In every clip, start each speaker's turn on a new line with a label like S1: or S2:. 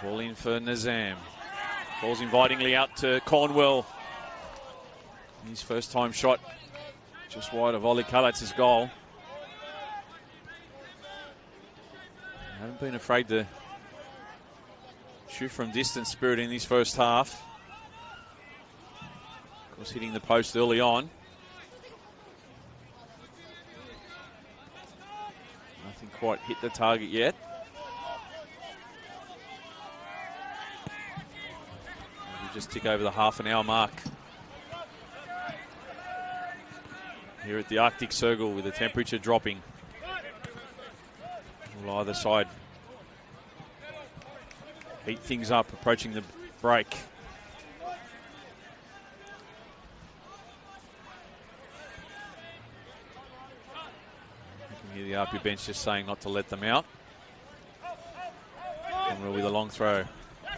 S1: Ball in for Nizam. Ball's invitingly out to Cornwell. His first time shot just wide of Ollie Kalatz's goal. Haven't been afraid to shoot from distance, Spirit, in this first half. Of course, hitting the post early on. Nothing quite hit the target yet. We just tick over the half-an-hour mark here at the Arctic Circle, with the temperature dropping. Will either side heat things up, approaching the break. You can hear the RP bench just saying not to let them out. And will be the long throw,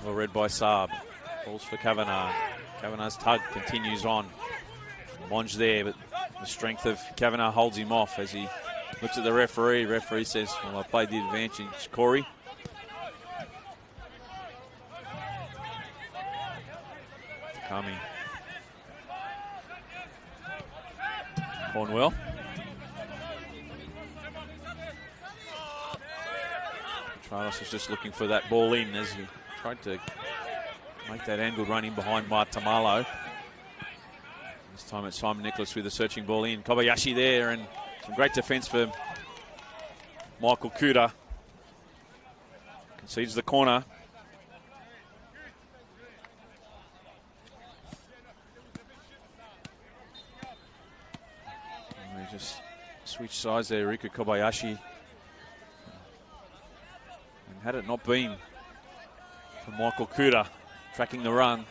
S1: well read by Saab. Falls for Kavanagh. Kavanagh's tug continues on. Monge there, but the strength of Kavanagh holds him off as he looks at the referee. Referee says, well, I played the advantage, Corey. Takami. Cornwell. Petratos is just looking for that ball in as he tried to make that angled run in behind Tamalo. This time it's Simon Nicholas with a searching ball in. Kobayashi there, and some great defence for Michael Kuda. Concedes the corner. And we just switch sides there, Riku Kobayashi. And had it not been for Michael Kuda tracking the run,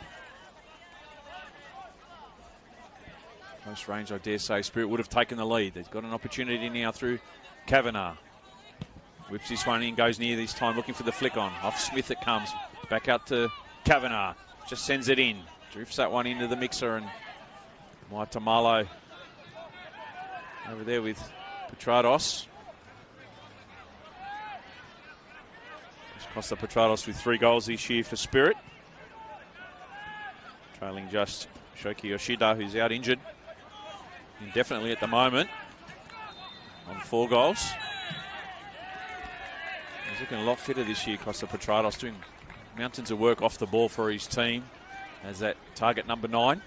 S1: close range, I dare say, Spirit would have taken the lead. They've got an opportunity now through Kavanagh. Whips this one in, goes near this time, looking for the flick on. Off Smith it comes. Back out to Kavanagh. Just sends it in. Drifts that one into the mixer, and Tamalo over there with Petratos. Costa Petratos with 3 goals this year for Spirit. Trailing just Shoki Yoshida, who's out injured indefinitely at the moment, on 4 goals. He's looking a lot fitter this year, Costa Petratos, doing mountains of work off the ball for his team as that target number 9.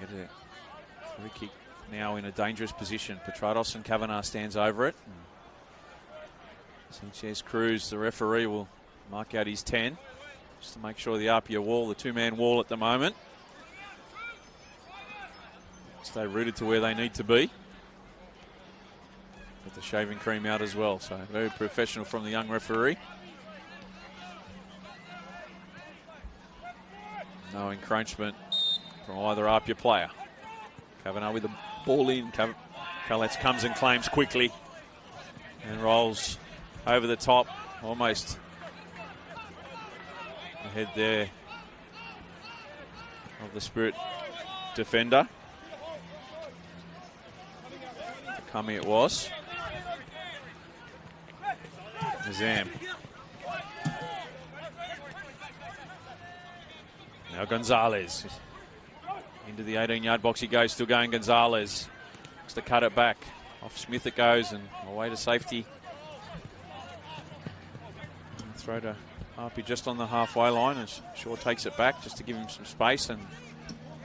S1: Get a free kick now in a dangerous position. Petratos, and Kavanagh stands over it. Sanchez Cruz, the referee, will mark out his 10 just to make sure the Apia wall, the 2-man wall at the moment, stay rooted to where they need to be. Got the shaving cream out as well, so very professional from the young referee. No encroachment from either Apia player. Kavanagh with the ball in. Kalatz comes and claims quickly and rolls over the top, almost ahead there of the Spirit defender. Takami it was. Nizam. Now Gonzalez. Into the 18-yard box he goes, still going Gonzalez. Looks to cut it back. Off Smith it goes, and away to safety. And throw to Harpy just on the halfway line, and Shaw takes it back just to give him some space, and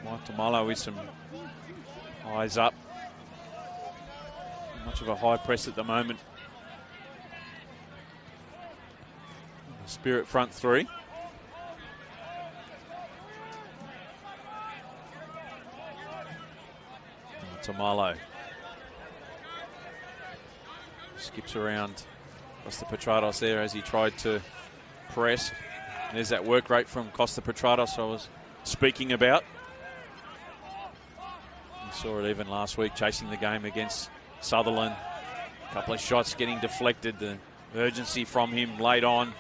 S1: Mike Tamalo with some eyes up. Much of a high press at the moment. Spirit front 3. Tamalo skips around Costa Petratos there as he tried to press. And there's that work rate from Costa Petratos I was speaking about. We saw it even last week chasing the game against Sutherland. A couple of shots getting deflected. The urgency from him late on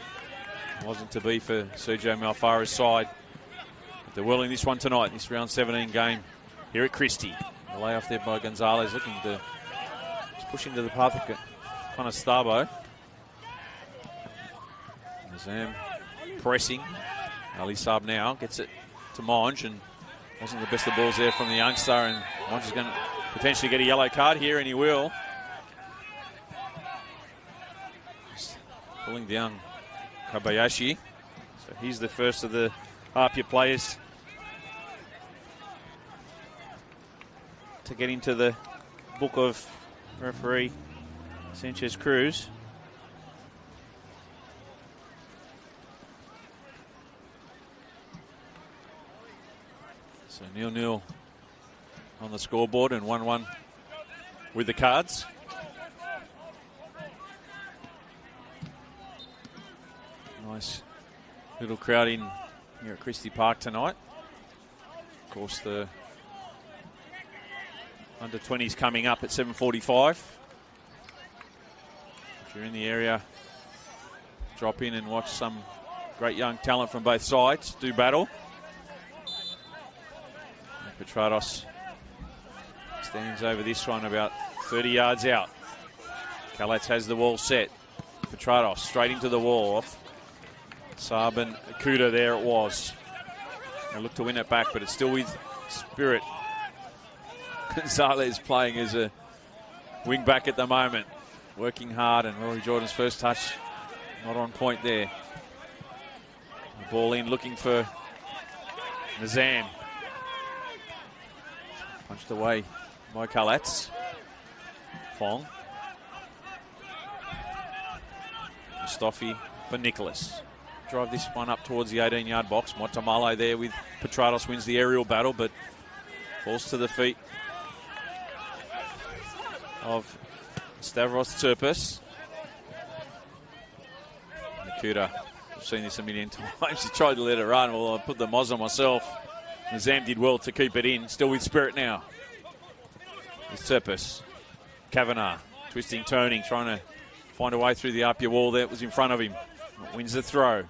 S1: wasn't to be for Sergio Malfara's side. But they're willing this one tonight, this round 17 game here at Christie. The layoff there by Gonzalez, looking to just push into the path of Conestabo. Nazam pressing. Ali Saab now gets it to Monge, and wasn't the best of balls there from the youngster, and Monge is going to potentially get a yellow card here, and he will. Just pulling down Kobayashi. So he's the first of the Harpia players to get into the book of referee Sanchez Cruz. So 0-0 on the scoreboard and 1-1 with the cards. Nice little crowd in here at Christie Park tonight. Of course, the under-20s coming up at 7:45. If you're in the area, drop in and watch some great young talent from both sides do battle. Petrados stands over this one about 30 yards out. Kalets has the wall set. Petrados straight into the wall off Saab and Akuda. There it was. They look to win it back, but it's still with Spirit. Gonzalez playing as a wing back at the moment, working hard, and Rory Jordan's first touch not on point there. The ball in, looking for Nazam. Punched away by Kalats. Fong. Mustafi for Nicholas. Drive this one up towards the 18-yard box. Motamalo there with Petrados, wins the aerial battle, but falls to the feet of Stavros Tserpis. Nakuda, I've seen this a million times. He tried to let it run. Well, I put the moz on myself. Nazam did well to keep it in. Still with Spirit now. It's Tserpis. Kavanagh, twisting, turning, trying to find a way through the Apia wall that was in front of him. Wins the throw.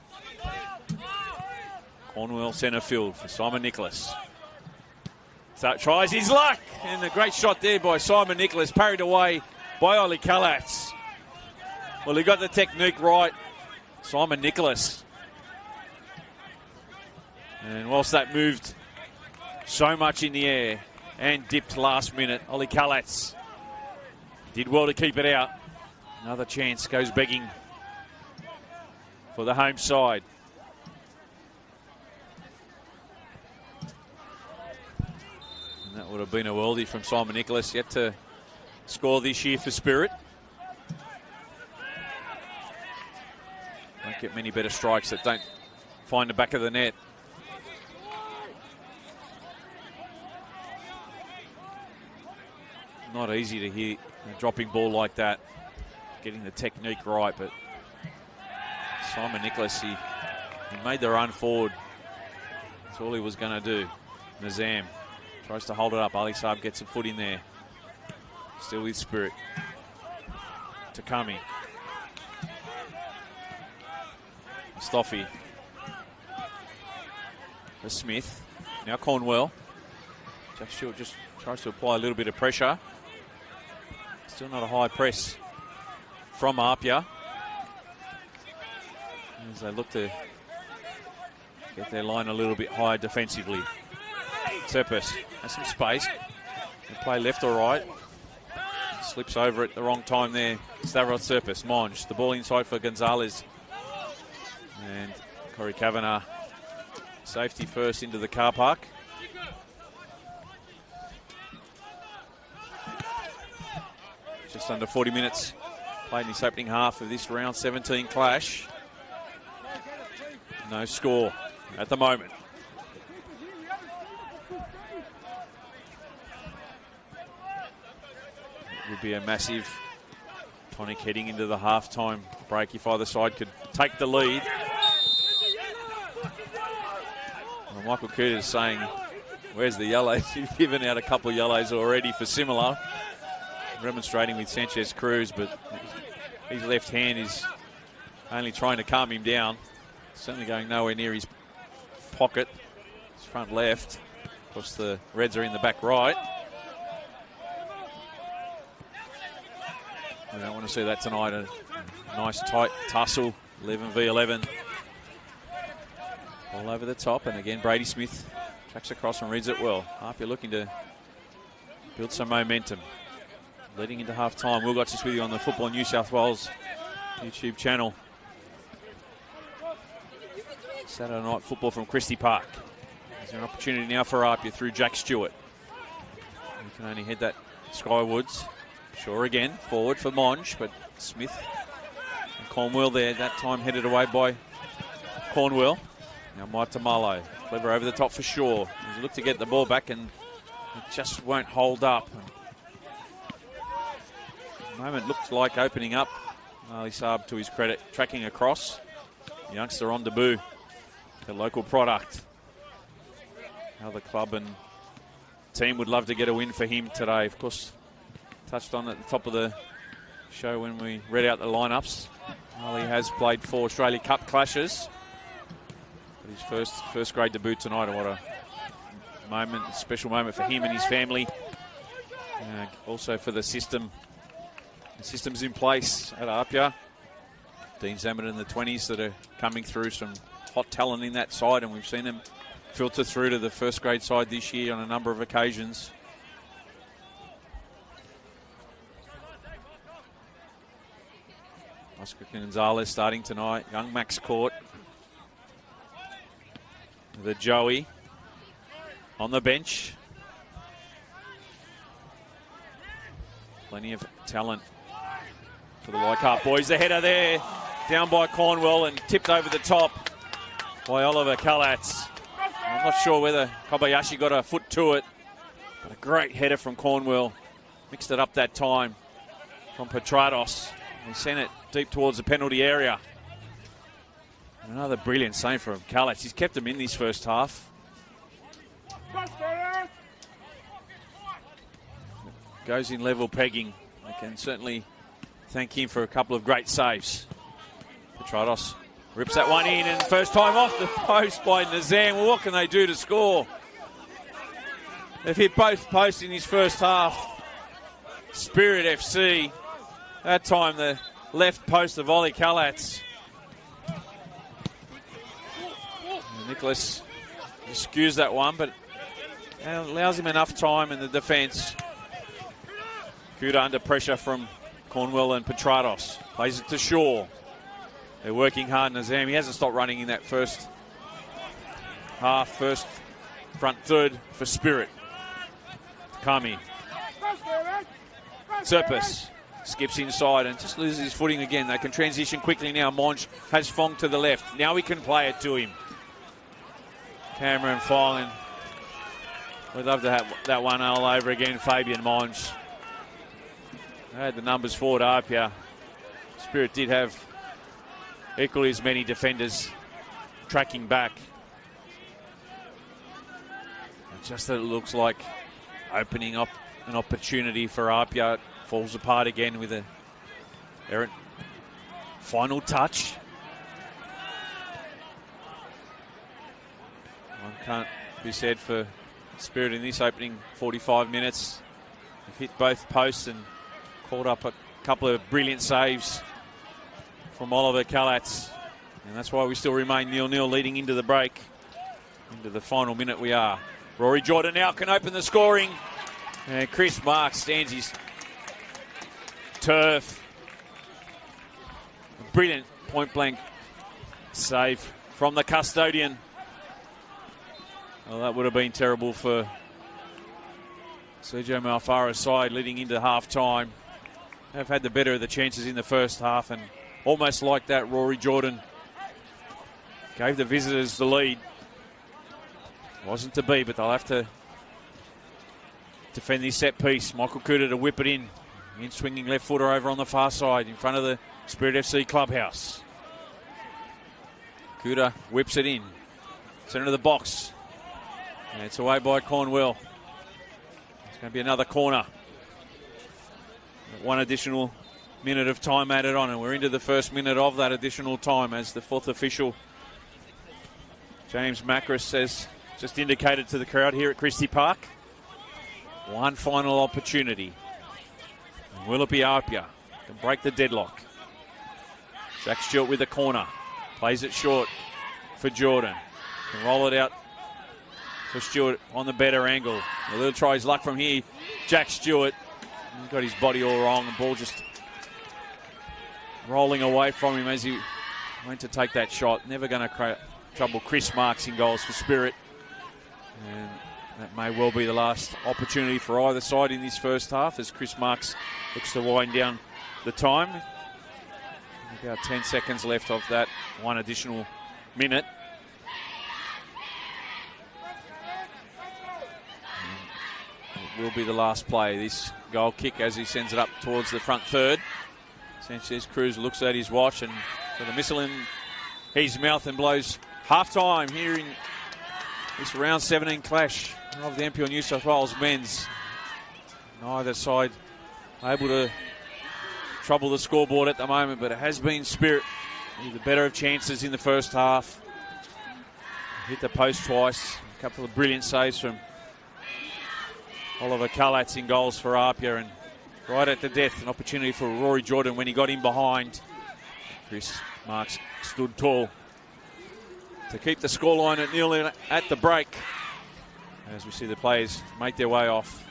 S1: Cornwell centre field for Simon Nicholas. So tries his luck, and a great shot there by Simon Nicholas, parried away by Oli Kalats. Well, he got the technique right, Simon Nicholas. And whilst that moved so much in the air and dipped last minute, Oli Kalats did well to keep it out. Another chance goes begging for the home side. And that would have been a worldie from Simon Nicholas, yet to score this year for Spirit. Don't get many better strikes that don't find the back of the net. Not easy to hit a dropping ball like that, getting the technique right, but Simon Nicholas, he made the run forward. That's all he was going to do. Nazam tries to hold it up. Ali Saab gets a foot in there. Still with Spirit. Takami. Mustafi. For Smith. Now Cornwell. Jack Stewart just tries to apply a little bit of pressure. Still not a high press from Apia, as they look to get their line a little bit higher defensively. Tserpis has some space. They play left or right. Slips over at the wrong time there. Stavros Tserpis. Monge. The ball inside for Gonzalez. And Corey Kavanagh. Safety first into the car park. Just under 40 minutes played in this opening half of this round 17 clash. No score at the moment. It would be a massive tonic heading into the halftime break if either side could take the lead. Well, Michael Cooter is saying, where's the yellows? He's given out a couple of yellows already for similar. Demonstrating with Sanchez Cruz, but his left hand is only trying to calm him down. Certainly going nowhere near his pocket. His front left. Of course, the Reds are in the back right. We don't want to see that tonight. A nice tight tussle, 11 v 11. All over the top, and again Brady Smith tracks across and reads it well. Harper looking to build some momentum. Leading into half-time. Will got this with you on the Football New South Wales YouTube channel. Saturday night football from Christie Park. There's an opportunity now for Harper through Jack Stewart. You can only head that skywards. Sure again, forward for Monge, but Smith and Cornwell there, that time headed away by Cornwell. Now Maitamalo, clever over the top for Shaw. He's looked to get the ball back and it just won't hold up. The moment looked like opening up. Ali Saab, to his credit, tracking across. The youngster on debut, the local product. How the club and team would love to get a win for him today. Of course, touched on at the top of the show when we read out the lineups. Ali has played 4 Australia Cup clashes. But his first grade debut tonight, and what a moment, a special moment for him and his family. Also for the system. The system's in place at Apia. Dean Zammit in the 20s that are coming through, some hot talent in that side, and we've seen them filter through to the first grade side this year on a number of occasions. Oscar Gonzalez starting tonight. Young Max Court. The Joey on the bench. Plenty of talent for the Leichhardt boys. The header there, down by Cornwell and tipped over the top by Oliver Kalatz. I'm not sure whether Kobayashi got a foot to it, but a great header from Cornwell. Mixed it up that time from Petrados. He sent it deep towards the penalty area. And another brilliant save from Kalatz. He's kept them in this first half. Goes in level pegging. I can certainly thank him for a couple of great saves. Petrados rips that one in, and first time off the post by Nazam. Well, what can they do to score? They've hit both posts in his first half. Spirit FC. That time the left post of Ollie Kalatz. Nicholas skews that one, but allows him enough time in the defence. Kuda under pressure from Cornwell and Petrados. Plays it to Shaw. They're working hard. Nazam, he hasn't stopped running in that first half, first front third for Spirit. Kami. Serpus skips inside and just loses his footing again. They can transition quickly now. Monge has Fong to the left. Now he can play it to him. Cameron Fong, and we'd love to have that one all over again. Fabian Monge. They had the numbers forward up here. Spirit did have equally as many defenders tracking back. Just that it looks like opening up an opportunity for Apia. Falls apart again with a errant final touch. One can't be said for Spirit in this opening 45 minutes. They've hit both posts and called up a couple of brilliant saves from Oliver Kalatz. And that's why we still remain 0-0 leading into the break. Into the final minute we are. Rory Jordan now can open the scoring. And Chris Marks stands his turf. A brilliant point-blank save from the custodian. Well, that would have been terrible for Sergio Malfara's side leading into half-time. They've had the better of the chances in the first half, and almost like that, Rory Jordan gave the visitors the lead. Wasn't to be, but they'll have to defend this set piece. Michael Kuda to whip it in. In-swinging left footer over on the far side in front of the Spirit FC clubhouse. Kuda whips it in. Centre of the box. And it's away by Cornwell. It's going to be another corner. One additional minute of time added on, and we're into the first minute of that additional time as the fourth official, James Macris, says, just indicated to the crowd here at Christie Park, one final opportunity. And will it be Apia? can break the deadlock. Jack Stewart with the corner. Plays it short for Jordan. Can roll it out for Stewart on the better angle. A little try his luck from here. Jack Stewart got his body all wrong. The ball just rolling away from him as he went to take that shot. Never going to create trouble. Chris Marks in goals for Spirit. And that may well be the last opportunity for either side in this first half as Chris Marks looks to wind down the time. About 10 seconds left of that one additional minute. It will be the last play. This goal kick as he sends it up towards the front third. Sanchez Cruz looks at his watch and got a missile in his mouth and blows half-time here in this round 17 clash of the NPL New South Wales men's. Neither side able to trouble the scoreboard at the moment, but it has been Spirit with the better of chances in the first half. Hit the post twice. A couple of brilliant saves from Oliver Kalatz in goals for Apia, and right at the death, an opportunity for Rory Jordan when he got in behind. Chris Marks stood tall to keep the scoreline at 0 at the break. As we see the players make their way off.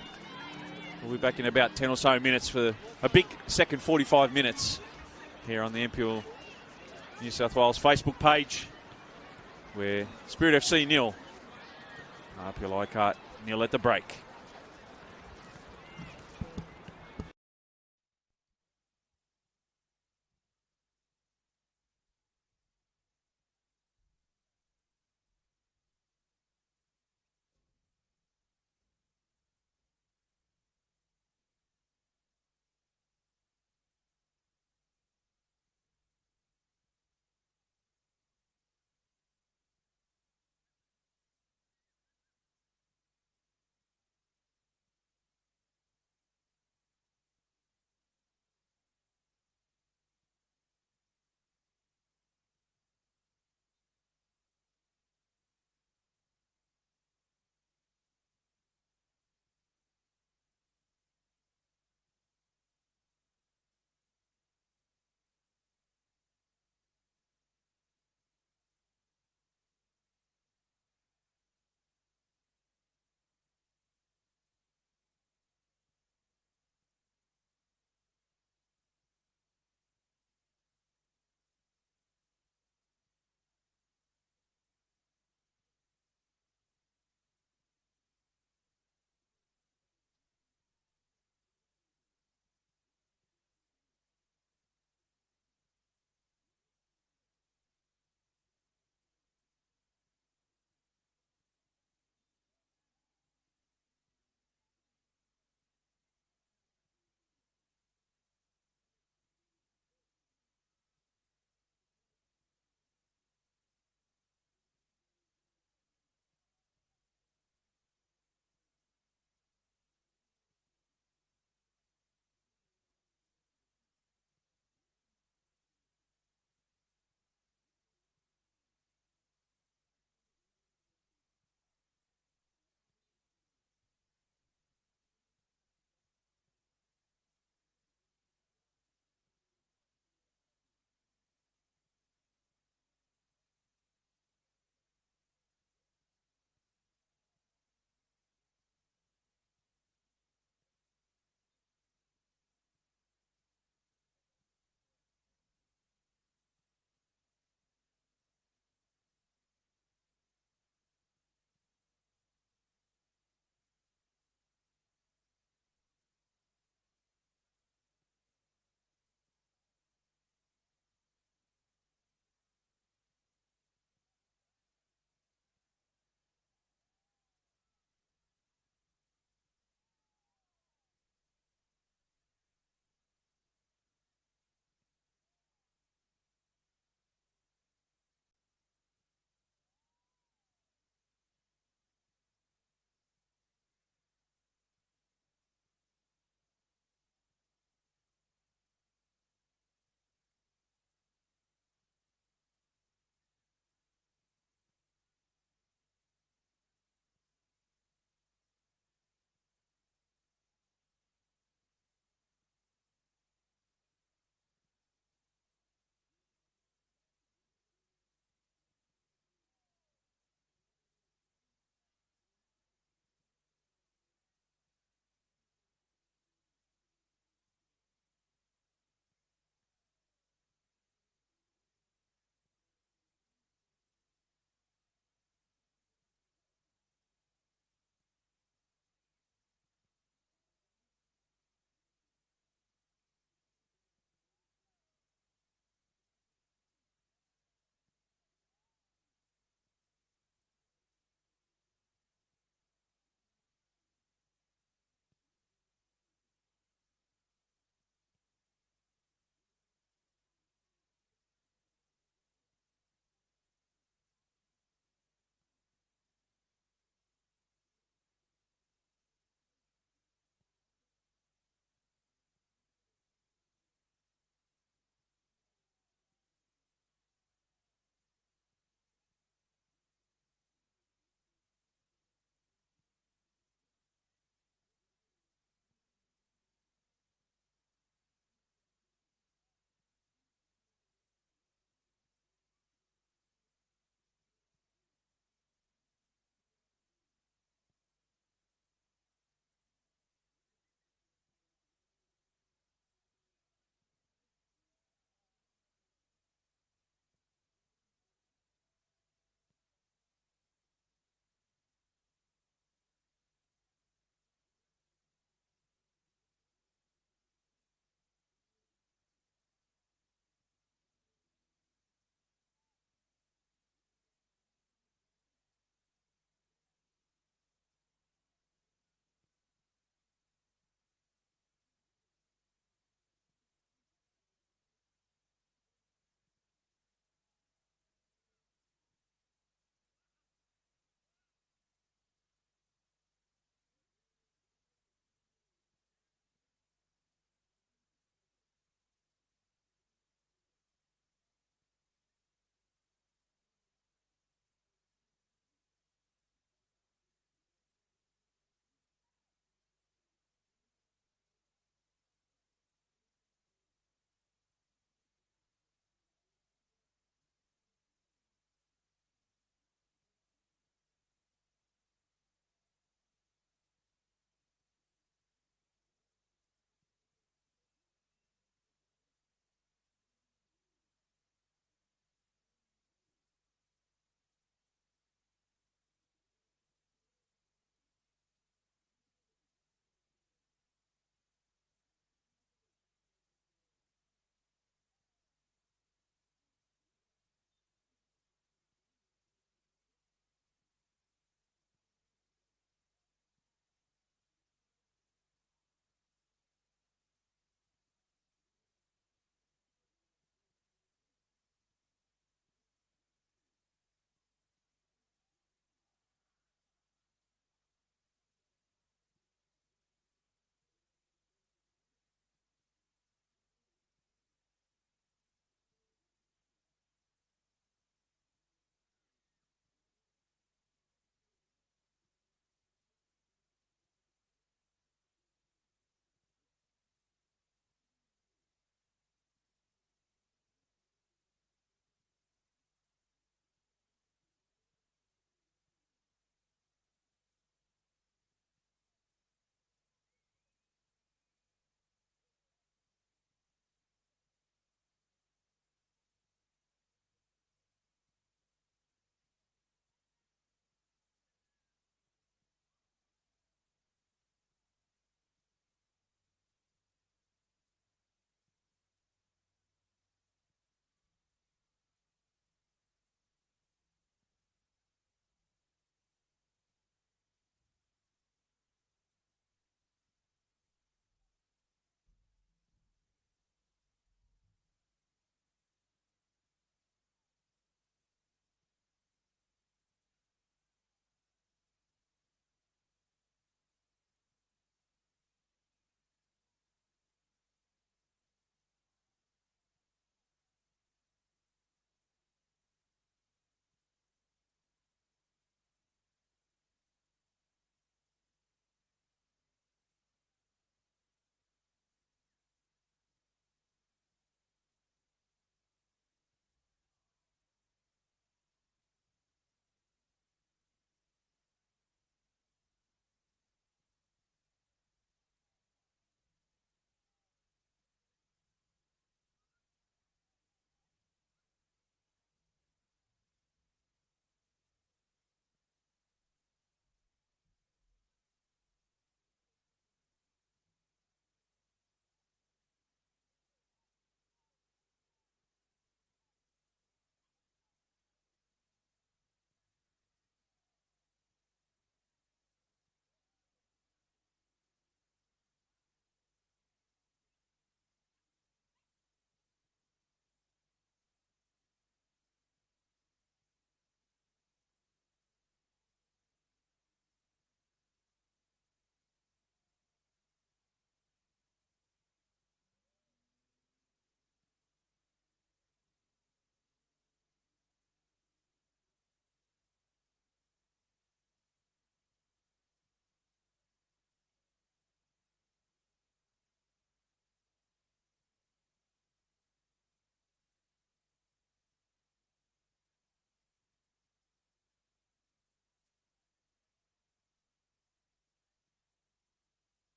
S1: We'll be back in about 10 or so minutes for a big second 45 minutes here on the NPL New South Wales Facebook page, where Spirit FC 0, RPL Leichhardt 0 at the break.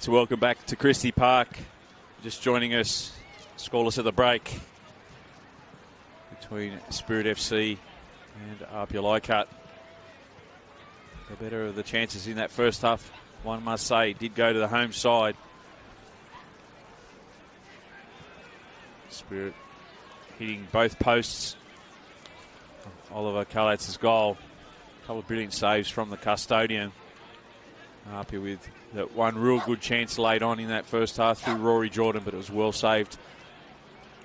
S1: to welcome back to Christie Park. Just joining us, scoreless at the break between Spirit FC and RAANPLSA Leichhardt. The better of the chances in that first half, one must say, did go to the home side. Spirit hitting both posts. Oliver Carlatz's goal. A couple of brilliant saves from the custodian. RAANPLSA with that one real good chance laid on in that first half through Rory Jordan, but it was well saved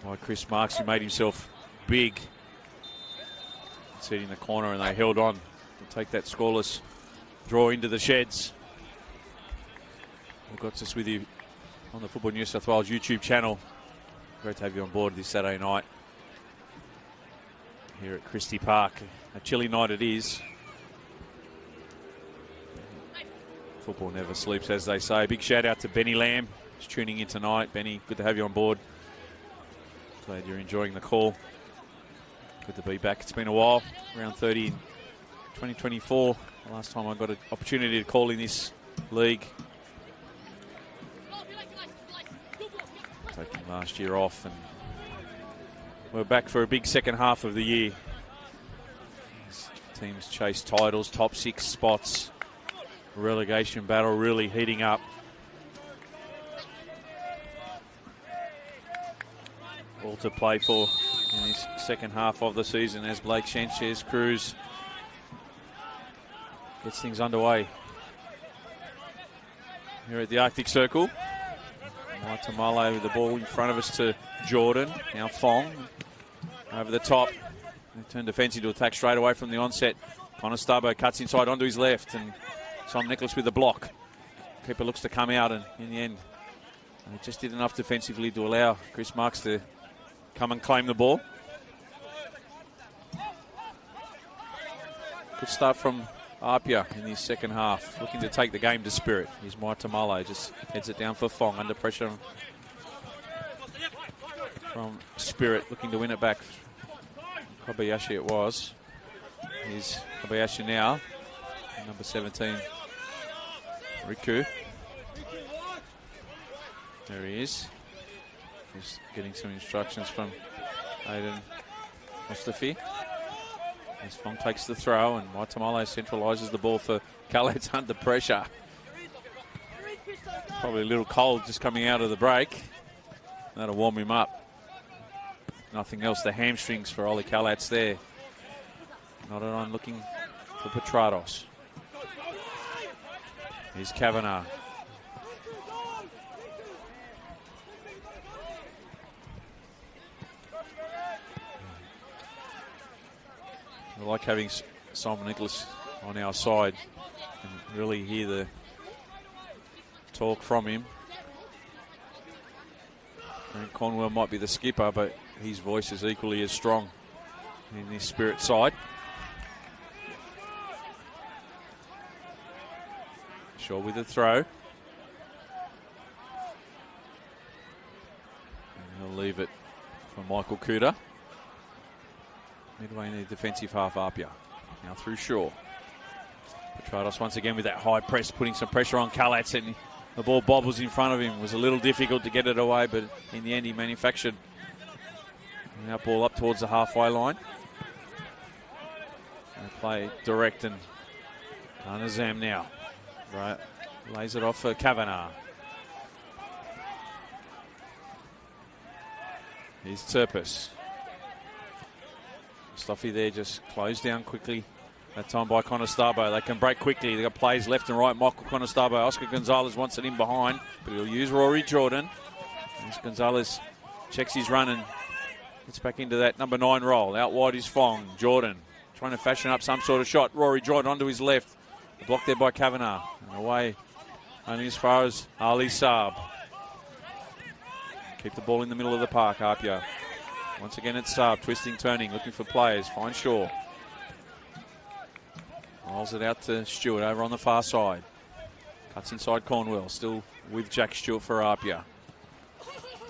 S1: by Chris Marks, who made himself big. Sitting in the corner, and they held on to take that scoreless draw into the sheds. We've got us with you on the Football New South Wales YouTube channel. Great to have you on board this Saturday night here at Christie Park. A chilly night it is. Football never sleeps, as they say. Big shout out to Benny Lamb, who's tuning in tonight. Benny, good to have you on board. Glad you're enjoying the call. Good to be back. It's been a while. Round 30 in 2024. The last time I got an opportunity to call in this league. Taking last year off, and we're back for a big second half of the year. Teams chase titles, top 6 spots. Relegation battle really heating up. All to play for in this second half of the season as Blake Sanchez Cruz gets things underway here at the Arctic Circle. Maitamale with the ball in front of us to Jordan. Now Fong over the top. They turn defensive to attack straight away from the onset. Connor Starbo cuts inside onto his left, and Tom Nicholas with the block. Keeper looks to come out, and in the end, they just did enough defensively to allow Chris Marks to come and claim the ball. Good start from RAANPLSA in the second half, looking to take the game to Spirit. Here's Maitamale, just heads it down for Fong, under pressure from Spirit, looking to win it back. Kobayashi it was. Here's Kobayashi now, number 17. Riku. There he is. He's getting some instructions from Aiden Mustafi. As Fong takes the throw, and Maitamale centralises the ball for Khaled's under pressure. Probably a little cold just coming out of the break. That'll warm him up. Nothing else, the hamstrings for Oli Khaled's there. Not on looking for Petrados. Here's Kavanagh. I like having Simon Nicholas on our side and really hear the talk from him. Grant Cornwell might be the skipper, but his voice is equally as strong in this Spirit side. Shaw with the throw. And he'll leave it for Michael Cooter. Midway in the defensive half, RAANPLSA. Now through Shaw. Petrados once again with that high press, putting some pressure on Khaled's, and the ball bobbles in front of him. It was a little difficult to get it away, but in the end he manufactured that ball up towards the halfway line. They play direct, and Karnazam now. Right, lays it off for Kavanagh. Here's Turpis. Stuffy there just closed down quickly. That time by Conostarbo. They can break quickly. They've got plays left and right. Michael Conostarbo. Oscar Gonzalez wants it in behind, but he'll use Rory Jordan. As Gonzalez checks his run and gets back into that number 9 role. Out wide is Fong. Jordan trying to fashion up some sort of shot. Rory Jordan onto his left. Blocked there by Kavanagh. And away only as far as Ali Saab. Keep the ball in the middle of the park, RAANPLSA. Once again it's Saab, twisting, turning, looking for players. Finds Shaw. Rolls it out to Stewart over on the far side. Cuts inside Cornwell, still with Jack Stewart for RAANPLSA.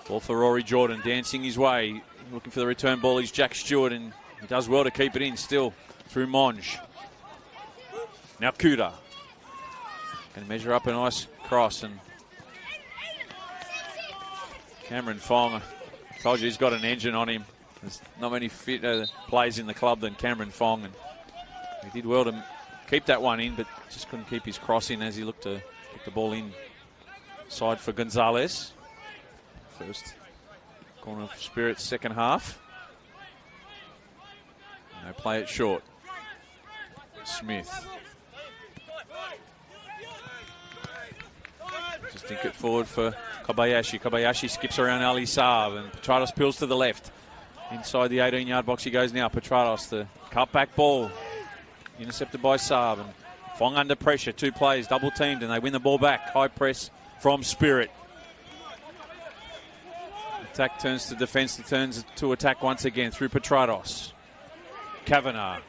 S1: Ball for Rory Jordan, dancing his way. Looking for the return ball is Jack Stewart, and he does well to keep it in still through Monge. Now Kuda can measure up a nice cross, and Cameron Fong, I told you he's got an engine on him. There's not many fitter players in the club than Cameron Fong, and he did well to keep that one in, but just couldn't keep his cross in as he looked to get the ball in side for Gonzalez. First corner of Spirit's second half. And they play it short. Smith. Just think it forward for Kobayashi. Kobayashi skips around Ali Saab, and Petrados peels to the left. Inside the 18-yard box he goes now. Petrados, the cut-back ball. Intercepted by Saab, and Fong under pressure. Two players double-teamed, and they win the ball back. High press from Spirit. Attack turns to defence, turns to attack once again through Petrados. Kavanagh.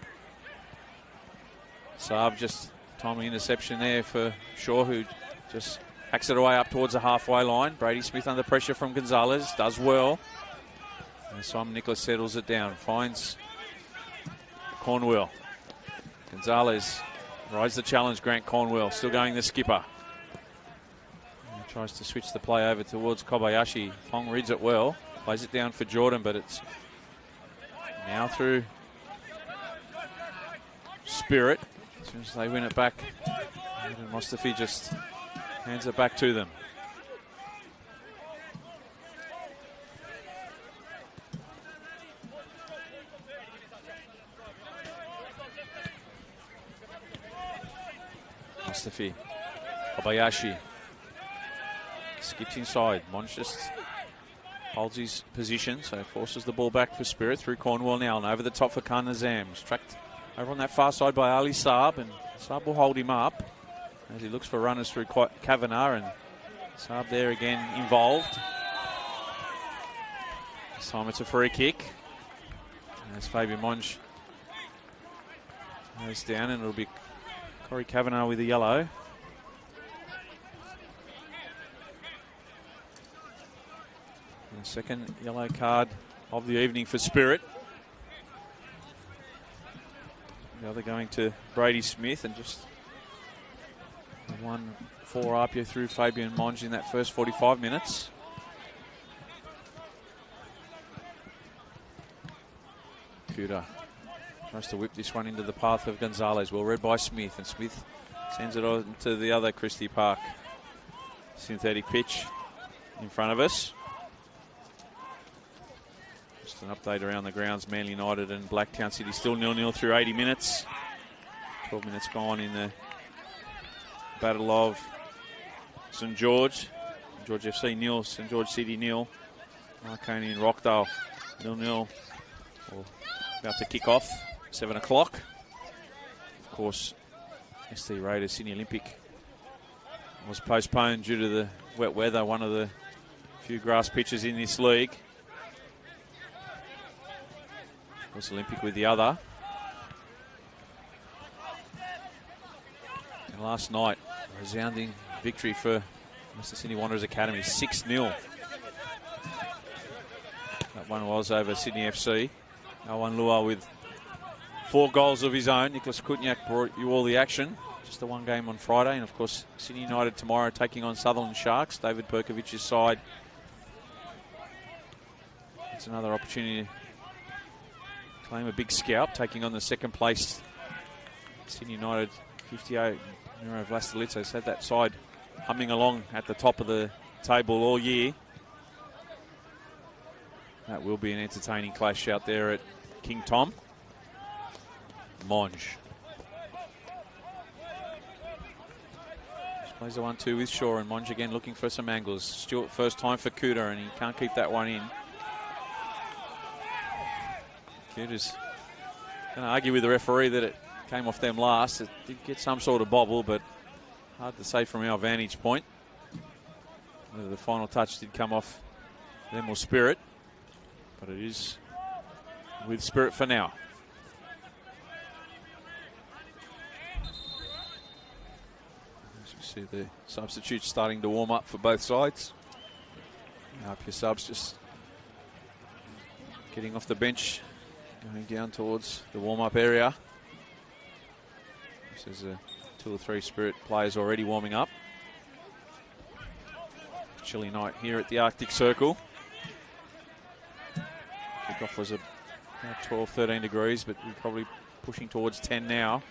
S1: Saab just timely interception there for Shaw, who just hacks it away up towards the halfway line. Brady Smith under pressure from Gonzalez, does well. And Simon Nicholas settles it down, finds Cornwell. Gonzalez rides the challenge, Grant Cornwell, still going the skipper. And tries to switch the play over towards Kobayashi. Fong reads it well, plays it down for Jordan, but it's now through Spirit. As soon as they win it back, Mustafi just hands it back to them. Mustafi, Kobayashi skips inside. Monch just holds his position, so forces the ball back for Spirit through Cornwell now, and over the top for Khan Nazam. Tracked over on that far side by Ali Saab, and Saab will hold him up as he looks for runners through Kavanagh, and Saab there again involved. This time it's a free kick. As Fabian Monge goes down, and it'll be Corey Kavanagh with a yellow. And the second yellow card of the evening for Spirit. The other going to Brady Smith, and just 1-4 Apia through Fabian Monge in that first 45 minutes. Kuda tries to whip this one into the path of Gonzalez. Well read by Smith, and Smith sends it on to the other Christie Park synthetic pitch in front of us. Just an update around the grounds. Manly United and Blacktown City still 0-0 through 80 minutes. 12 minutes gone in the Battle of St George. George FC 0, St George City 0. Marconi and Rockdale 0-0. About to kick off, 7 o'clock. Of course, ST Raiders Sydney Olympic was postponed due to the wet weather, one of the few grass pitches in this league. Of course, Olympic with the other. And last night, a resounding victory for Western Sydney Wanderers Academy, 6-0. That one was over Sydney FC. Owen Lua with 4 goals of his own. Nicholas Kutniak brought you all the action. Just the one game on Friday. And, of course, Sydney United tomorrow taking on Sutherland Sharks. David Perkovic's side. It's another opportunity to claim a big scalp, taking on the second place Sydney United 58. Miro Vlastelitzos had that side humming along at the top of the table all year. That will be an entertaining clash out there at King Tom. Monge. Just plays the 1-2 with Shaw, and Monge again looking for some angles. Stewart first time for Kuda, and he can't keep that one in. Kuda's going to argue with the referee that it came off them last. It did get some sort of bobble, but hard to say from our vantage point whether the final touch did come off them or Spirit. But it is with Spirit for now. As you see the substitutes starting to warm up for both sides. Up your subs just getting off the bench, going down towards the warm-up area. There's 2 or 3 Spirit players already warming up. Chilly night here at the Arctic Circle. Kickoff was about 12, 13 degrees, but we're probably pushing towards 10 now.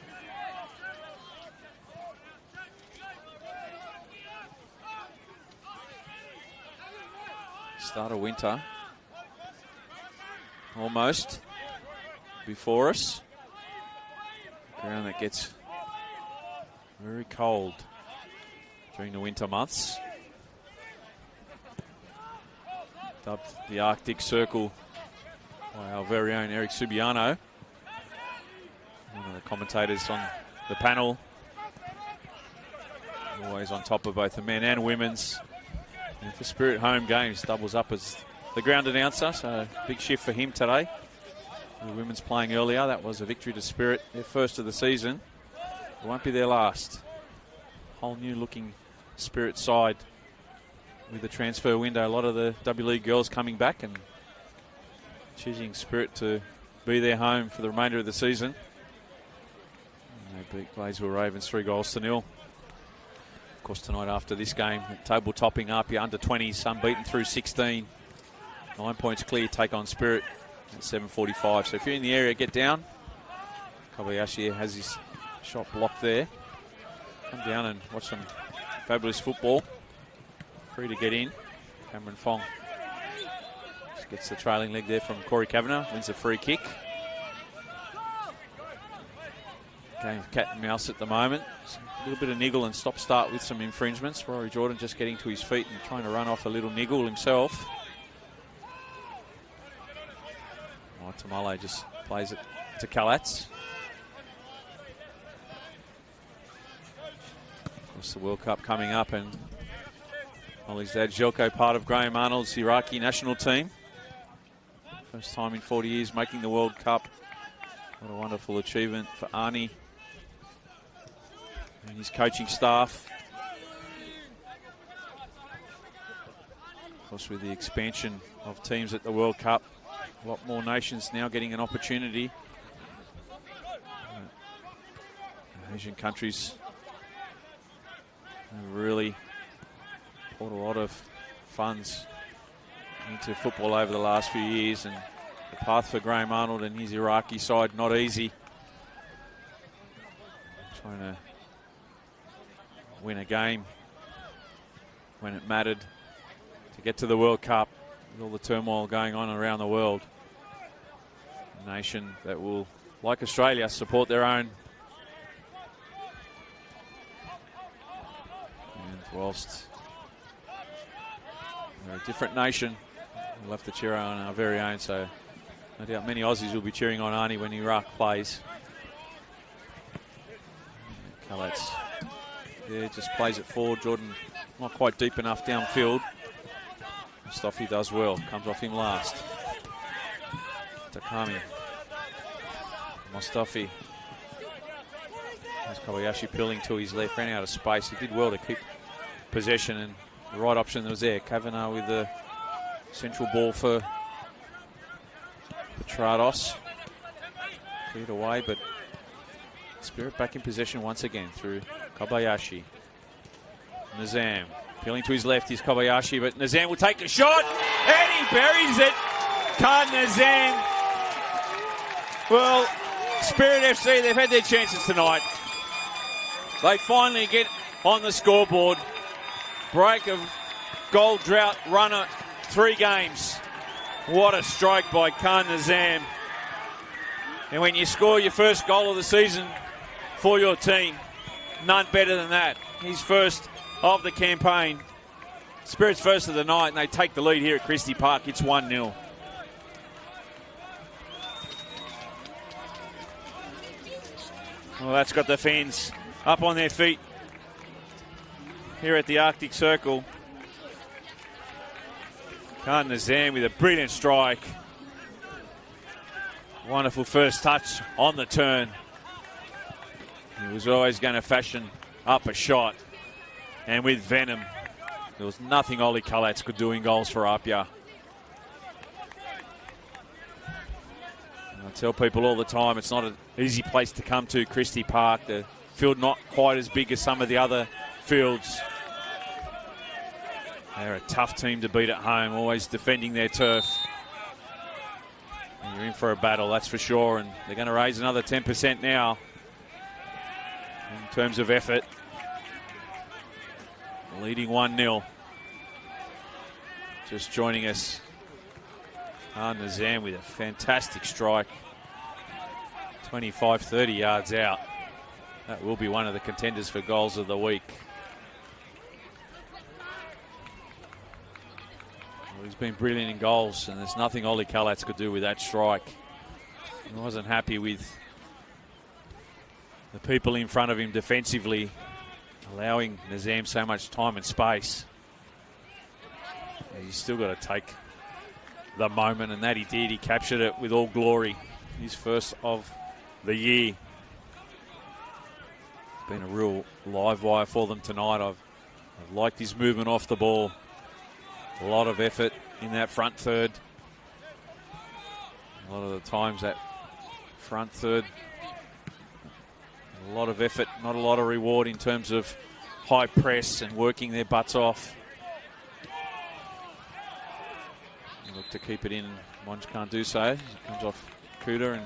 S1: Start of winter. Almost before us. Ground that gets very cold during the winter months. Dubbed the Arctic Circle by our very own Eric Subiano, one of the commentators on the panel. Always on top of both the men and women's. And for Spirit home games, doubles up as the ground announcer, so big shift for him today. The women's playing earlier. That was a victory to Spirit, their first of the season. It won't be their last. Whole new looking Spirit side with the transfer window. A lot of the W League girls coming back and choosing Spirit to be their home for the remainder of the season. And they beat Gladesville Ravens 3-0. Of course, tonight after this game, table topping up, your under 20s unbeaten through 16. 9 points clear, take on Spirit at 7:45. So if you're in the area, get down. Kobayashi has his shot blocked there. Come down and watch some fabulous football. Free to get in. Cameron Fong just gets the trailing leg there from Corey Kavanagh. Wins a free kick. Game of cat and mouse at the moment. A little bit of niggle and stop-start with some infringements. Rory Jordan just getting to his feet and trying to run off a little niggle himself. Tamale just plays it to Kalatz. Of course, the World Cup coming up, and Ollie's dad, Jelko, part of Graham Arnold's Iraqi national team. First time in 40 years making the World Cup. What a wonderful achievement for Arnie and his coaching staff. Of course, with the expansion of teams at the World Cup, a lot more nations now getting an opportunity. Asian countries have really poured a lot of funds into football over the last few years, and the path for Graham Arnold and his Iraqi side not easy. Trying to win a game when it mattered to get to the World Cup. With all the turmoil going on around the world. A nation that will, like Australia, support their own. And whilst we're a different nation, we'll have to cheer on our very own, so no doubt many Aussies will be cheering on Arnie when Iraq plays. Kalatz, yeah, just plays it forward. Jordan not quite deep enough downfield. Mustafi does well, comes off him last. Takami. Mustafi. There's Kobayashi peeling to his left, ran out of space. He did well to keep possession, and the right option that was there. Kavanagh with the central ball for Petrados. Cleared away, but Spirit back in possession once again through Kobayashi. Nizam. Peeling to his left is Kobayashi, but Nizam will take a shot, and he buries it. Khan Nizam. Well, Spirit FC, they've had their chances tonight. They finally get on the scoreboard. Break of goal drought runner, 3 games. What a strike by Khan Nizam. And when you score your first goal of the season for your team, none better than that. His first of the campaign. Spirit's first of the night, and they take the lead here at Christie Park. It's 1-0. Well, that's got the fans up on their feet here at the Arctic Circle. Khan Nizam with a brilliant strike. Wonderful first touch on the turn. He was always going to fashion up a shot. And with venom, there was nothing Ollie Kalatz could do in goals for Apia. I tell people all the time, it's not an easy place to come to, Christie Park. The field not quite as big as some of the other fields. They're a tough team to beat at home, always defending their turf. You're in for a battle, that's for sure, and they're going to raise another 10% now in terms of effort. Leading 1-0. Just joining us, Nazam with a fantastic strike. 25-30 yards out. That will be one of the contenders for goals of the week. Well, he's been brilliant in goals, and there's nothing Ollie Kalatz could do with that strike. He wasn't happy with the people in front of him defensively, allowing Nazam so much time and space. Yeah, he's still got to take the moment, and that he did. He captured it with all glory. His first of the year. Been a real live wire for them tonight. I've liked his movement off the ball. A lot of effort in that front third. A lot of the times that front third, a lot of effort, not a lot of reward in terms of high press and working their butts off. They look to keep it in. Monge can't do so. It comes off Kuda and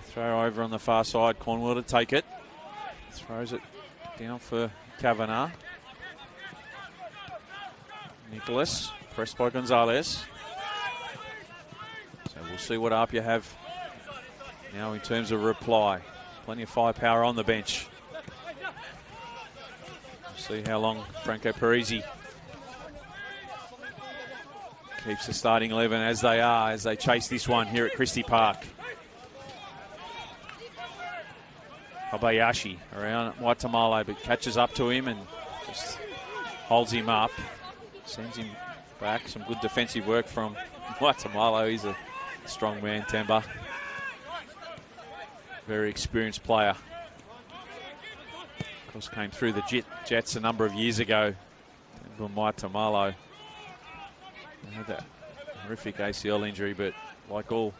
S1: throw over on the far side. Cornwell to take it. Throws it down for Kavanagh. Nicholas, pressed by Gonzalez. So we'll see what Apia have now in terms of reply. Plenty of firepower on the bench. We'll see how long Franco Parisi keeps the starting 11 as they chase this one here at Christie Park. Kobayashi around Waitamalo, but catches up to him and just holds him up. Sends him back. Some good defensive work from Waitamalo. He's a strong man, Temba. Very experienced player. Of course, came through the Jets a number of years ago. Waitamalo had that horrific ACL injury, but like all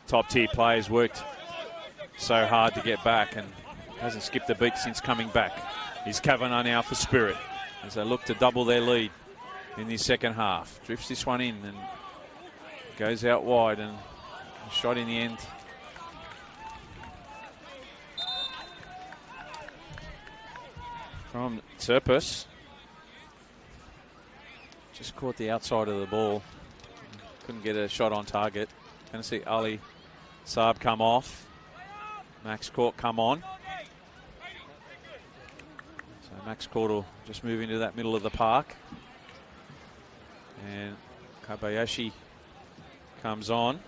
S1: top-tier players, worked so hard to get back and hasn't skipped a beat since coming back. Here's Kavanagh now for Spirit as they look to double their lead in the second half. Drifts this one in and goes out wide, and a shot in the end. From Serpus. Just caught the outside of the ball. Couldn't get a shot on target. Going to see Ali Saab come off. Max Court come on. So Max Court will just move into that middle of the park. And Kobayashi comes on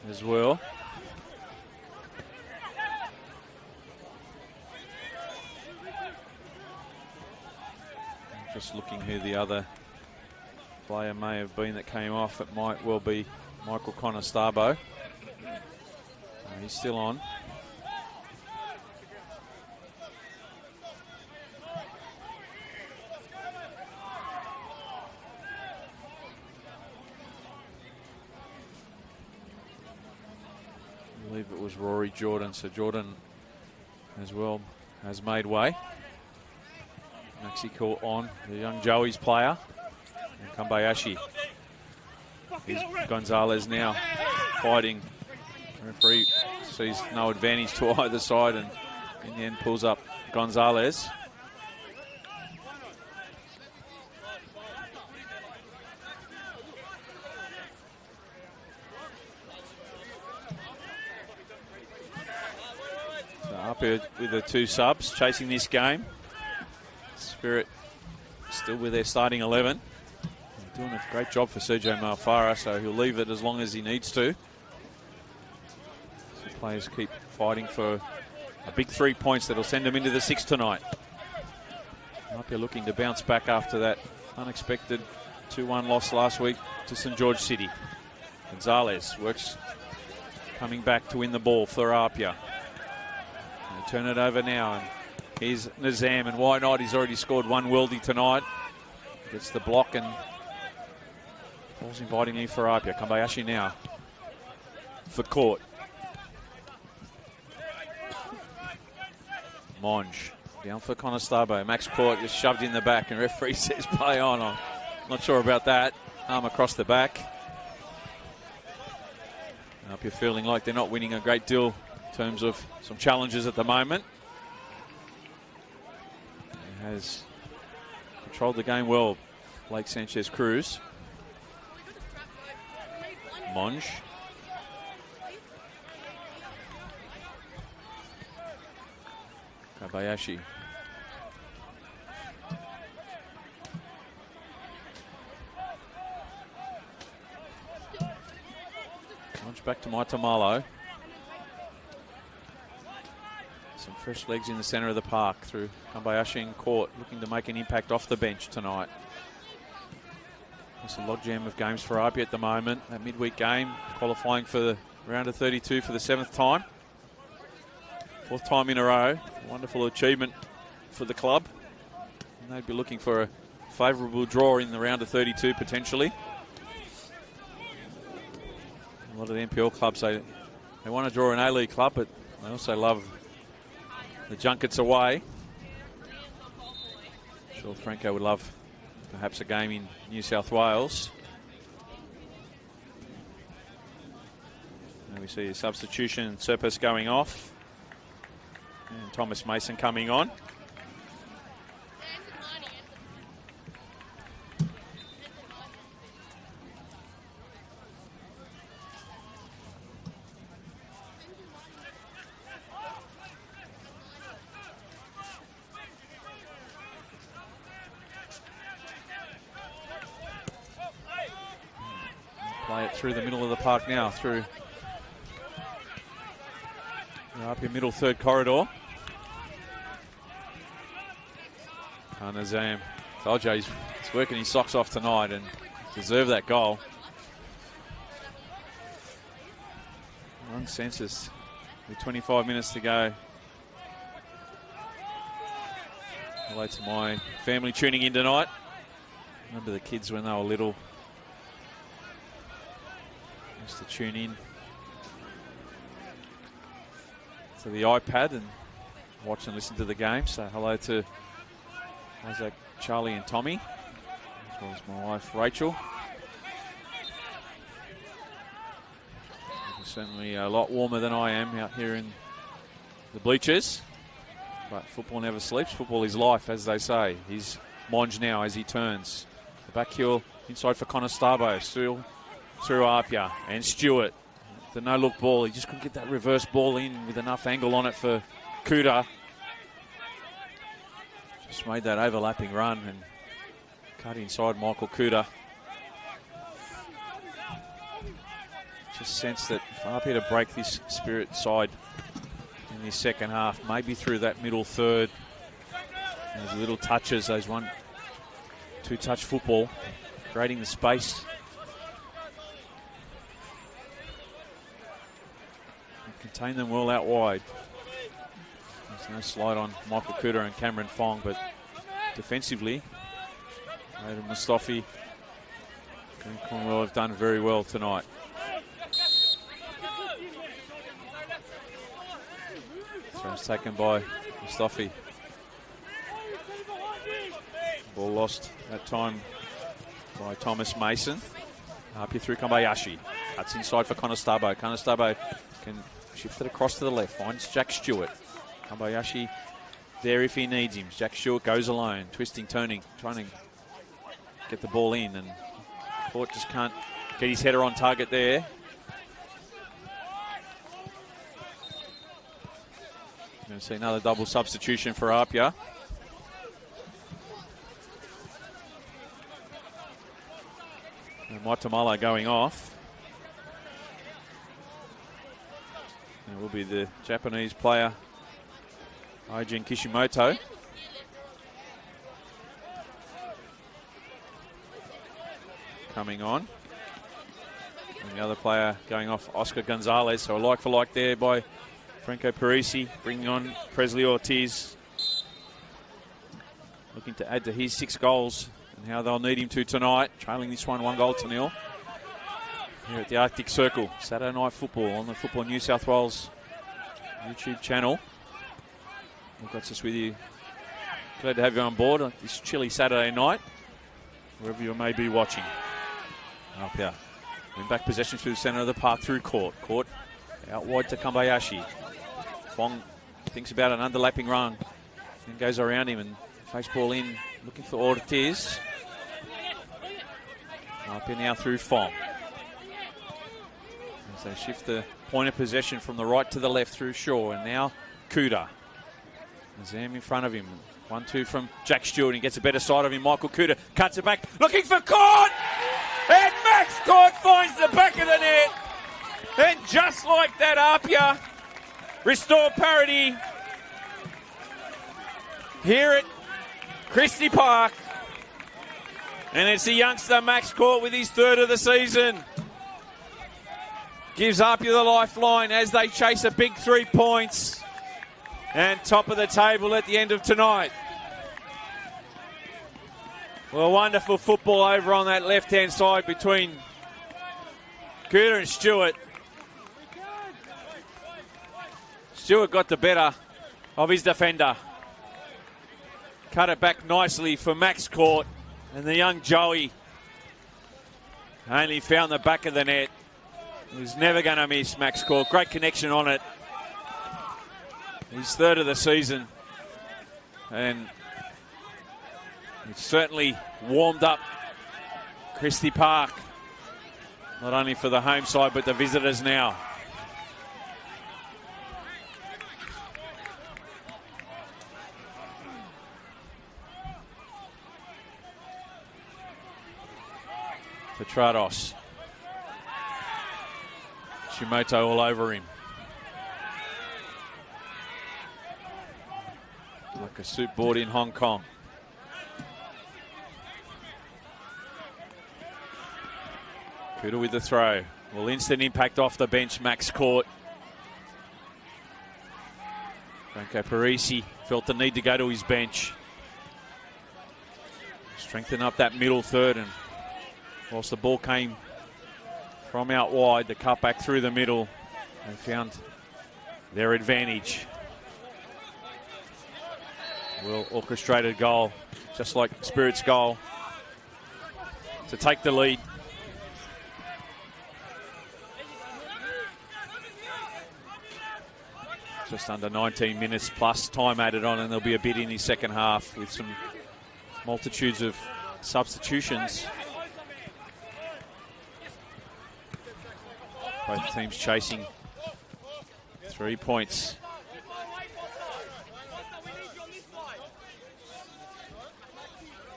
S1: as well. Just looking who the other player may have been that came off. It might well be Michael Conestabo. He's still on. I believe it was Rory Jordan. So Jordan as well has made way. Mexico on, the young Joey's player. And Kobayashi. Here's Gonzalez now fighting. The referee sees no advantage to either side and in the end pulls up Gonzalez. So up here with the two subs chasing this game. Spirit still with their starting 11. They're doing a great job for Sergio Malfara, so he'll leave it as long as he needs to. So players keep fighting for a big 3 points that'll send them into the 6 tonight. Might be looking to bounce back after that unexpected 2-1 loss last week to St George City. Gonzalez works coming back to win the ball for Apia. They turn it over now, and here's Nazam, and why not? He's already scored one worldie tonight. Gets the block and falls invitingly for Apia. Kobayashi now for Court. Monge down for Conestabo. Max Court just shoved in the back, and referee says play on. I'm not sure about that. arm across the back. I hope you're feeling like they're not winning a great deal in terms of some challenges at the moment. He has controlled the game well, Blake Sanchez Cruz. Monge. Kobayashi. Monge back to Maitamalo. Some fresh legs in the centre of the park through Kobayashi in court, looking to make an impact off the bench tonight. It's a logjam of games for RP at the moment. That midweek game, qualifying for the round of 32 for the 7th time. 4th time in a row. Wonderful achievement for the club. And they'd be looking for a favourable draw in the round of 32 potentially. A lot of the NPL clubs, they want to draw an A-League club, but they also love the junkets away. I'm sure Franco would love perhaps a game in New South Wales. And we see a substitution, Serpis going off. And Thomas Mason coming on. Play it through the middle of the park now, through up your middle third corridor. Nazam, told you he's working his socks off tonight and deserved that goal. One census with 25 minutes to go. Hello to my family tuning in tonight. Remember the kids when they were little. Used to tune in to the iPad and watch and listen to the game. So hello to Isaac, Charlie and Tommy, as well as my wife Rachel. It's certainly a lot warmer than I am out here in the bleachers. But football never sleeps. Football is life, as they say. He's Monge now as he turns. The back heel inside for Conestabo. Still through Apia and Stewart. The no-look ball. He just couldn't get that reverse ball in with enough angle on it for Kuda. Just made that overlapping run and cut inside Michael Kuda. Just sense that if Apia to break this Spirit side in this second half, maybe through that middle third, those little touches, those 1-2 touch football, creating the space. Contain them well out wide. There's no slide on Michael Kuda and Cameron Fong, but defensively, Aidan Mustafi and Cornwell have done very well tonight. Throws taken by Mustafi. Ball lost that time by Thomas Mason. Up here through Kobayashi. Cuts inside for Conestabo. Conestabo can shift it across to the left. Finds Jack Stewart. Kobayashi there if he needs him. Jack Stewart goes alone. Twisting, turning, trying to get the ball in. And Court just can't get his header on target there. Going to see another double substitution for Apia. And Maitamalo going off. It will be the Japanese player, Eijin Kishimoto. Coming on. And the other player going off, Oscar Gonzalez. So a like for like there by Franco Parisi, bringing on Presley Ortiz. Looking to add to his 6 goals and how they'll need him to tonight. Trailing this one 1-0 here at the Arctic Circle. Saturday night football on the Football New South Wales YouTube channel. We've got us with you. Glad to have you on board on this chilly Saturday night, wherever you may be watching. Up here. Win back possession through the centre of the park through Court. Court out wide to Kambayashi. Fong thinks about an underlapping run. Then goes around him and face ball in, looking for Ortiz. Up here now through Fong. As they shift the point of possession from the right to the left through Shaw. And now Kuda. Zam in front of him. 1-2 from Jack Stewart. He gets a better side of him. Michael Kuda cuts it back, looking for Court. And Max Court finds the back of the net. And just like that, Apia restore parity here at Christie Park. And it's the youngster Max Court with his third of the season. Gives Apia the lifeline as they chase a big 3 points. And top of the table at the end of tonight. Well, wonderful football over on that left-hand side between Kuda and Stewart. Stewart got the better of his defender. Cut it back nicely for Max Court. And the young Joey only found the back of the net. He was never going to miss, Max Court. Great connection on it. His third of the season. And it's certainly warmed up Christie Park. Not only for the home side, but the visitors now. Petrados. Shimoto all over him. Like a soup board in Hong Kong. Kuda with the throw. Well, instant impact off the bench, Max Court. Franco Parisi felt the need to go to his bench. Strengthen up that middle third, and whilst the ball came from out wide, the cut back through the middle and found their advantage. Well orchestrated goal, just like Spirit's goal, to take the lead. Just under 19 minutes plus time added on, and there'll be a bit in the second half with some multitudes of substitutions. Both teams chasing 3 points.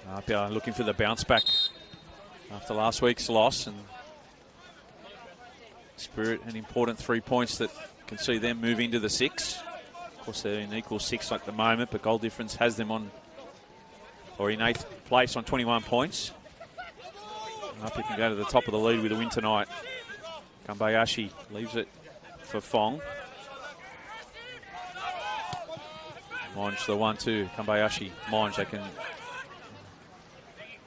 S1: Apia looking for the bounce back after last week's loss, and Spirit an important 3 points that can see them move into the 6. Of course, they're in equal 6 at the moment, but goal difference has them on, or in 8th place on 21 points. Apia can go to the top of the lead with a win tonight. Kambayashi leaves it for Fong. Monge the 1-2. Kambayashi, Monge, they can.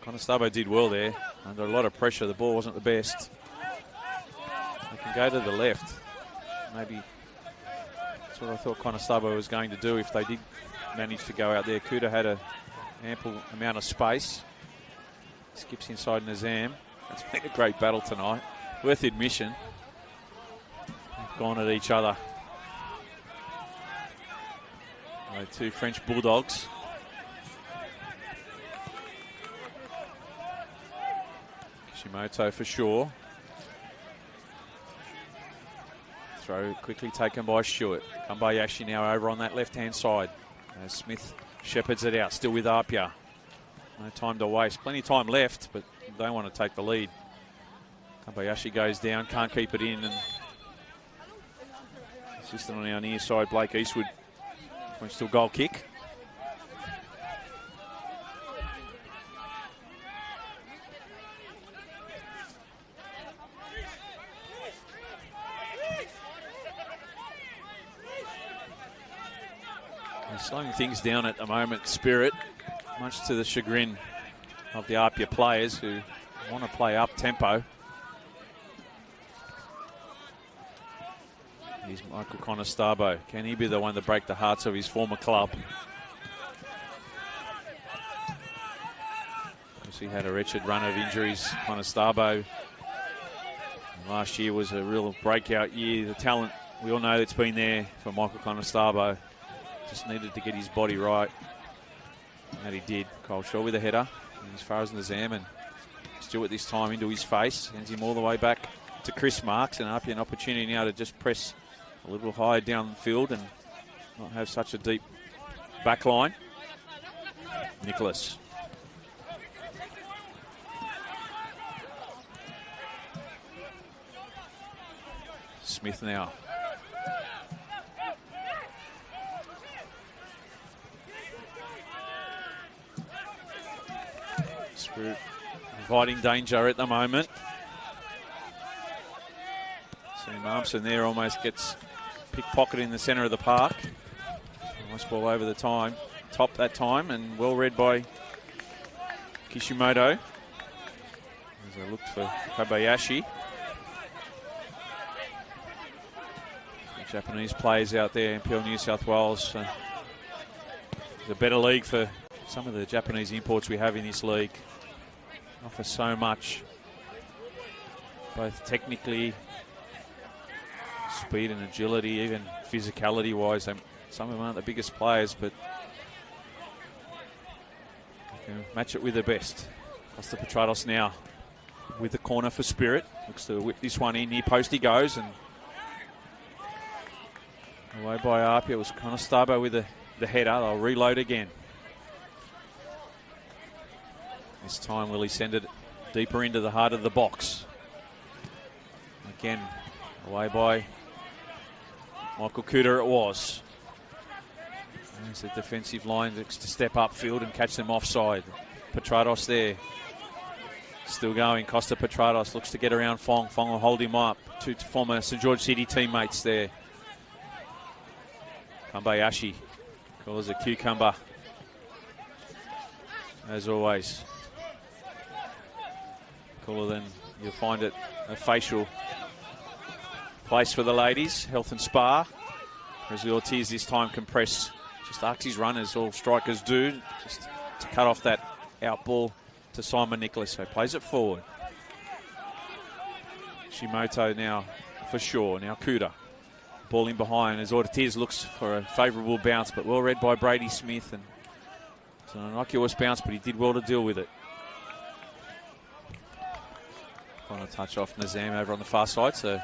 S1: Conestabo did well there. Under a lot of pressure, the ball wasn't the best. They can go to the left. Maybe that's what I thought Conestabo was going to do if they did manage to go out there. Kuda had an ample amount of space. Skips inside Nazam. It's been a great battle tonight. Worth admission. They've gone at each other. The two French Bulldogs. Kishimoto for sure. Throw quickly taken by Stewart. Kambayashi now over on that left-hand side. As Smith shepherds it out, still with Apia. No time to waste. Plenty of time left, but don't want to take the lead. Kambayashi goes down, can't keep it in, and assistant on our near side, Blake Eastwood, points to a goal kick. They're slowing things down at the moment, Spirit, much to the chagrin of the Apia players who want to play up tempo. Here's Michael Conestabo. Can he be the one to break the hearts of his former club? Because he had a wretched run of injuries. Conestabo Last year was a real breakout year. The talent, we all know it's been there for Michael Conestabo. Just needed to get his body right. And that he did. Kyle Shaw with a header. And as far as Nazam, and Stewart this time into his face. Sends him all the way back to Chris Marks. And up an opportunity now to just press a little higher downfield and not have such a deep back line. Nicholas. Smith now. Spirit inviting danger at the moment. Sam Armson there almost gets pickpocketed in the centre of the park. Nice ball over the top that time, and well read by Kishimoto. As I looked for Kobayashi. Japanese players out there in Peel, New South Wales. It's a better league for some of the Japanese imports we have in this league. Offer so much, both technically, speed and agility, even physicality wise. Some of them aren't the biggest players, but you can match it with the best. Costa Petratos now with the corner for Spirit. Looks to whip this one in. Near post he goes, and away by Arpia. It was Conestabo with the header. They'll reload again. This time will he send it deeper into the heart of the box. Again, away by Michael Cooter it was. There's the defensive line to step upfield and catch them offside. Petratos there. Still going. Costa Petratos looks to get around Fong. Fong will hold him up. Two former St George City teammates there. Kambayashi calls a cucumber, as always. Cooler than you'll find it a facial place for the ladies, health and spa. As Ortiz this time can press, just arcs his run as all strikers do, just to cut off that out ball to Simon Nicholas. So plays it forward. Shimoto now for sure. Now Kuda. Ball in behind as Ortiz looks for a favourable bounce, but well read by Brady Smith. And it's an innocuous bounce, but he did well to deal with it. Trying to touch off Nazam over on the far side, so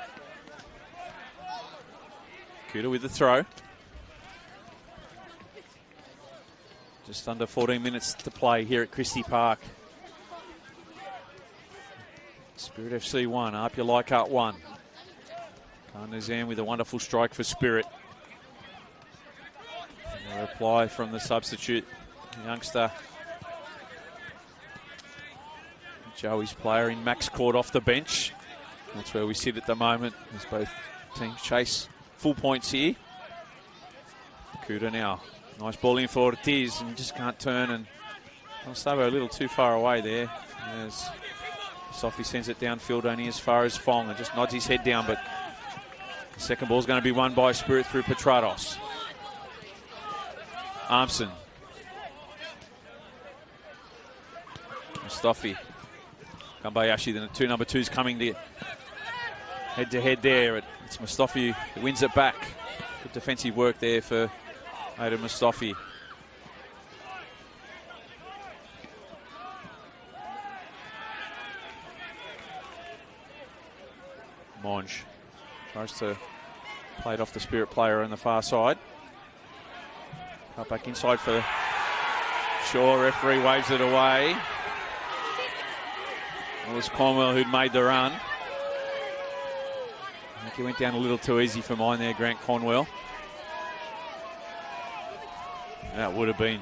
S1: Kuda with the throw. Just under 14 minutes to play here at Christie Park. Spirit FC 1, Arpia Leichhardt 1. Nazam with a wonderful strike for Spirit. And a reply from the substitute youngster. Joey's player in Max Court off the bench. That's where we sit at the moment as both teams chase full points here. Kuda now. Nice ball in for Ortiz and just can't turn, and Conestabo a little too far away there. As Sophie sends it downfield only as far as Fong and just nods his head down, but the second ball's going to be won by Spirit through Petratos. Armson. Mustafi. Kambayashi, then the two number twos coming to head-to-head there. It's Mustafi who wins it back. Good defensive work there for Ada Mustafi. Monge tries to play it off the Spirit player on the far side. Cut back inside for Shaw. Referee waves it away. It was Cornwell who'd made the run. I think he went down a little too easy for mine there, Grant Cornwell. That would have been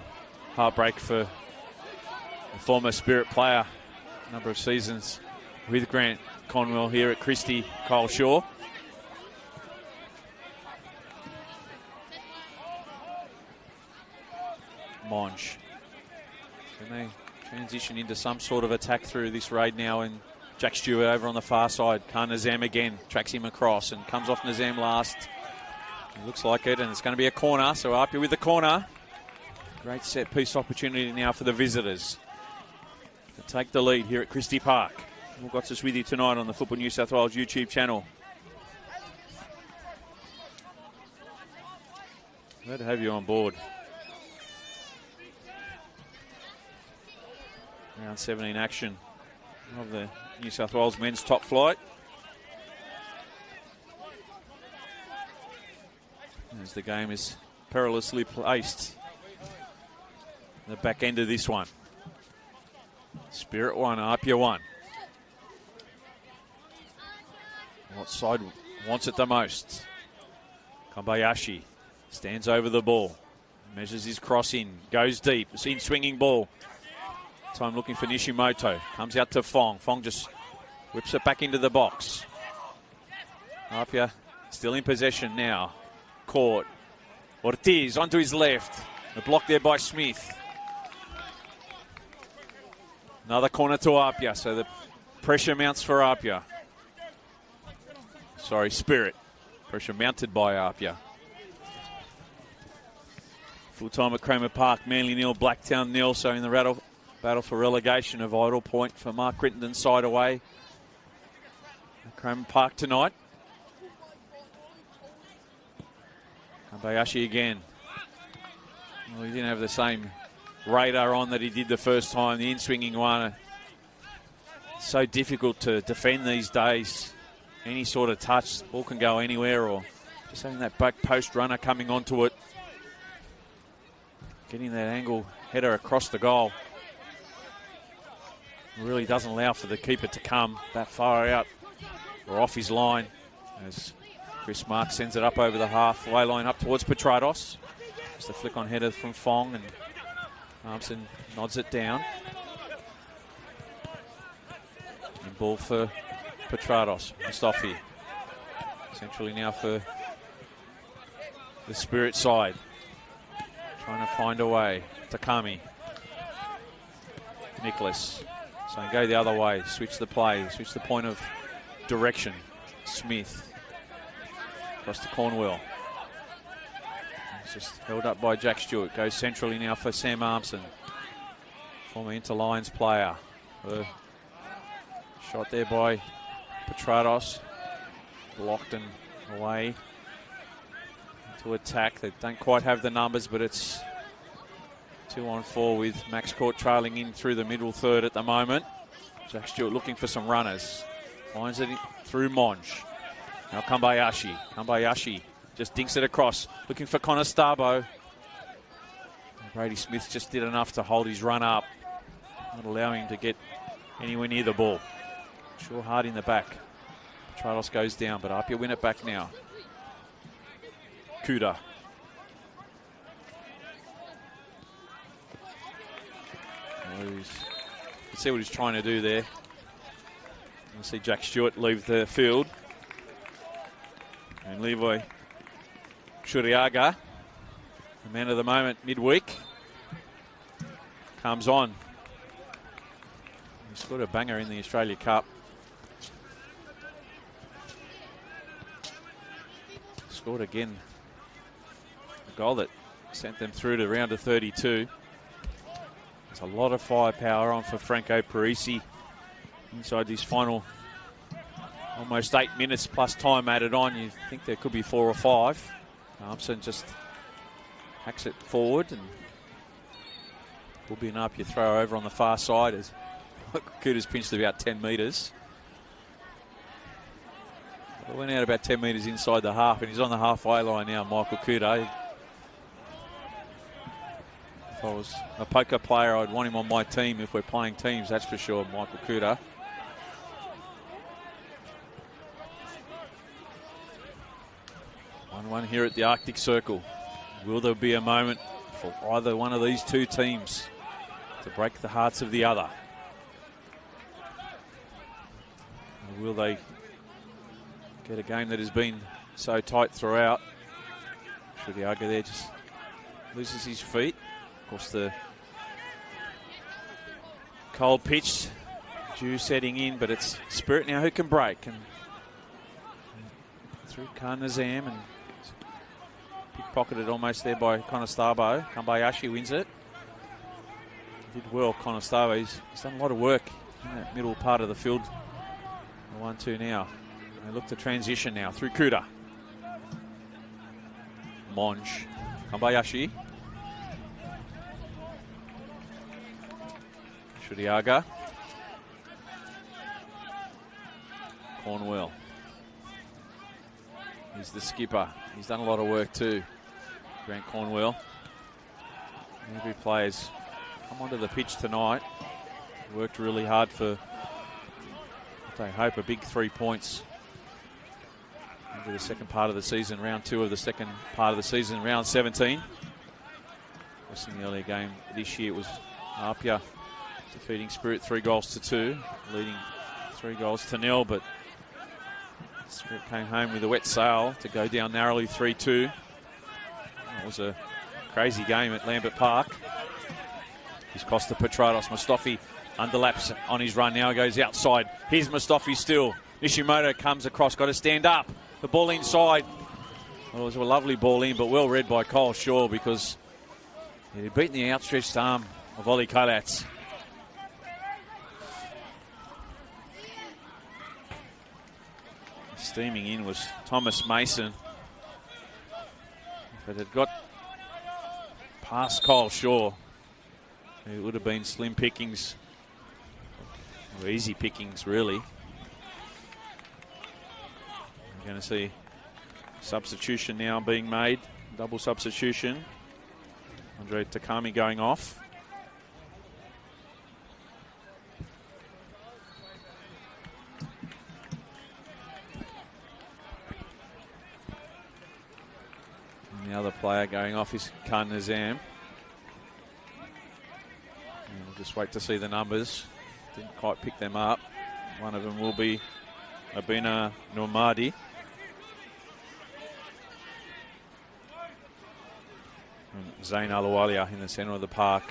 S1: heartbreak for a former Spirit player. A number of seasons with Grant Cornwell here at Christie, Kyle Shaw. Monge. Can they transition into some sort of attack through this raid now? And Jack Stewart over on the far side. Nazam again tracks him across and comes off Nazam last. It looks like it, and it's going to be a corner. So Arpia with the corner. Great set piece opportunity now for the visitors to take the lead here at Christie Park. We've got us with you tonight on the Football New South Wales YouTube channel. Glad to have you on board. Round 17 action of the New South Wales men's top flight. As the game is perilously placed. The back end of this one. Spirit 1, Apia 1. What side wants it the most? Kambayashi stands over the ball. Measures his cross in. Goes deep. It's in swinging ball. Time looking for Nishimoto. Comes out to Fong. Fong just whips it back into the box. Apia still in possession now. Caught. Ortiz onto his left. The block there by Smith. Another corner to Apia, so the pressure mounts for Apia. Sorry, Spirit. Pressure mounted by Apia. Full time at Kramer Park. Manly 0, Blacktown 0. So in the battle for relegation, a vital point for Mark Crittenden's side away at Kramer Park tonight. Kambayashi again. Well, he didn't have the same radar on that he did the first time. The in-swinging one. So difficult to defend these days. Any sort of touch, the ball can go anywhere, or just having that back post runner coming onto it. Getting that angle header across the goal. Really doesn't allow for the keeper to come that far out or off his line as Chris Mark sends it up over the halfway line up towards Petrados. Just a flick on header from Fong, and Armson nods it down. And ball for Petrados. Mustafi. Centrally now for the Spirit side. Trying to find a way. Takami. Nicholas. So go the other way. Switch the play. Switch the point of direction. Smith. Across to Cornwell. It's just held up by Jack Stewart. Goes centrally now for Sam Armson. Former Inter-Lions player. Shot there by Petrados. Blocked and away to attack. They don't quite have the numbers, but it's 2-on-4 with Max Court trailing in through the middle third at the moment. Jack Stewart looking for some runners. Finds it through Monge. Now Kambayashi. Kambayashi just dinks it across. Looking for Connor Starbo. Brady Smith just did enough to hold his run up. Not allowing him to get anywhere near the ball. Sure hard in the back. Petrados goes down, but Apia win it back now. Kuda. You see what he's trying to do there. You see Jack Stewart leave the field. And Levi Shuriaga, the man of the moment midweek, comes on. He scored a banger in the Australia Cup. Scored again. A goal that sent them through to round of 32. There's a lot of firepower on for Franco Parisi inside this final almost 8 minutes plus time added on. You think there could be 4 or 5. Armson just hacks it forward, and will be an Apia throw over on the far side as Kuda's pinched about 10 metres. It went out about 10 metres inside the half, and he's on the halfway line now, Michael Kuda. If I was a poker player, I'd want him on my team if we're playing teams, that's for sure, Michael Kuda. One here at the Arctic Circle. Will there be a moment for either one of these two teams to break the hearts of the other? Or will they get a game that has been so tight throughout? Shuriaga there just loses his feet. Of course, the cold pitch due setting in, but it's Spirit now who can break. And through Khan Nazam, and pickpocketed almost there by Connor Starbo. Kambayashi wins it. Did well, Connor Starbo. He's done a lot of work in that middle part of the field 1-2 now. They look to transition now through Kuda. Monge. Kobayashi. Shudiaga. Cornwell. He's the skipper. He's done a lot of work too. Grant Cornwell. Every player's come onto the pitch tonight. Worked really hard for, they hope, a big 3 points into the second part of the season, round 2 of the second part of the season, round 17. In the earlier game this year, it was Apia defeating Spirit 3-2, leading 3-0, but Spirit came home with a wet sail to go down narrowly 3-2. It was a crazy game at Lambert Park. He's Costa Petrados. Mustafi underlaps on his run now, goes outside. Here's Mustafi still. Nishimoto comes across, got to stand up. The ball inside. Well, it was a lovely ball in, but well read by Kyle Shaw because he'd beaten the outstretched arm of Ollie Kolats. Steaming in was Thomas Mason. If it had got past Kyle Shaw, it would have been slim pickings, or easy pickings really. We're going to see substitution now being made, double substitution. Andre Takami going off. And the other player going off is Khan Nizam. And we'll just wait to see the numbers. Didn't quite pick them up. One of them will be Abina Normadi. And Zain Aluwalia in the centre of the park.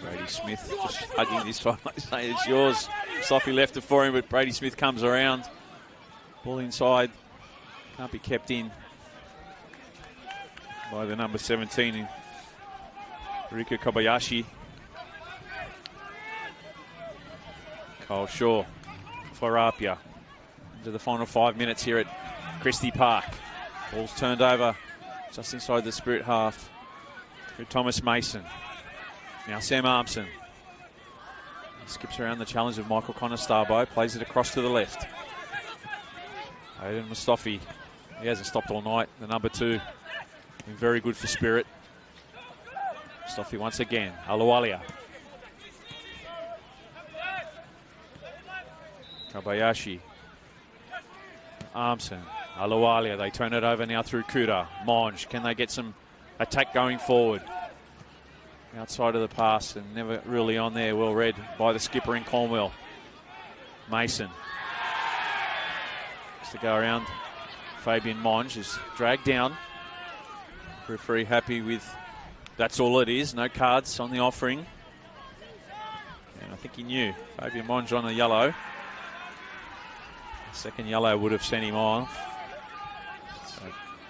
S1: Brady Smith just hugging this one. I say it's yours. Sophie left it for him, but Brady Smith comes around. Ball inside. Can't be kept in by the number 17 in Rika Kobayashi. Kyle Shaw for Apia. Into the final 5 minutes here at Christie Park. Ball's turned over just inside the Spirit half. Through Thomas Mason. Now Sam Armson. He skips around the challenge of Michael Conestarbo. Plays it across to the left. Aiden Mustafi. He hasn't stopped all night. The number 2. Been very good for Spirit. Mustafi once again. Aluwalia. Kobayashi. Armson. Aluwalia. They turn it over now through Kuda. Monge. Can they get some attack going forward? Outside of the pass and never really on there. Well read by the skipper in Cornwell. Mason. Just to go around. Fabian Monge is dragged down. Referee happy with that's all it is. No cards on the offering. And I think he knew. Fabian Monge on a yellow. The second yellow would have sent him off. So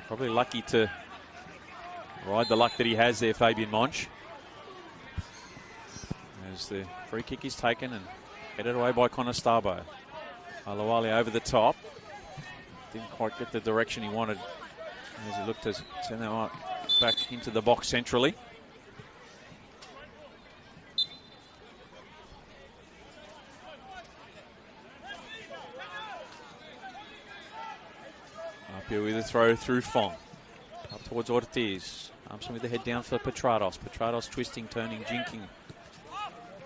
S1: probably lucky to ride the luck that he has there, Fabian Monge. As the free kick is taken and headed away by Conestarbo. Aluwalia over the top. Didn't quite get the direction he wanted as he looked to send that back into the box centrally. Up here with a throw through Fong. Up towards Ortiz. Armson with the head down for Petrados. Petrados twisting, turning, jinking.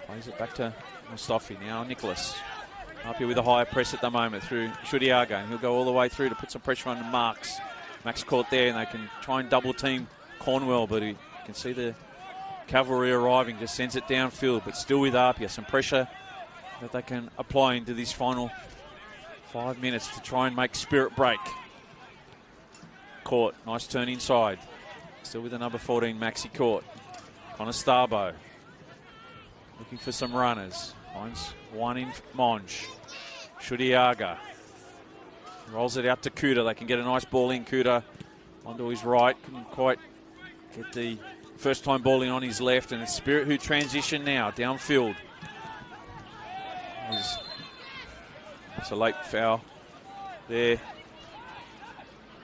S1: Plays it back to Mustafi. Now Nicholas. Up here with a higher press at the moment through Shudiaga. And he'll go all the way through to put some pressure on Marks. Max caught there and they can try and double team Cornwell, but you can see the cavalry arriving. Just sends it downfield, but still with Apia. Some pressure that they can apply into this final 5 minutes to try and make Spirit break. Court. Nice turn inside. Still with the number 14, Maxi Court. Conestarbo. Looking for some runners. Finds one in Monge. Shudiaga. Rolls it out to Kuda. They can get a nice ball in. Kuda onto his right. Couldn't quite get the first time ball in on his left. And it's Spirit who transition now downfield. It's a late foul there.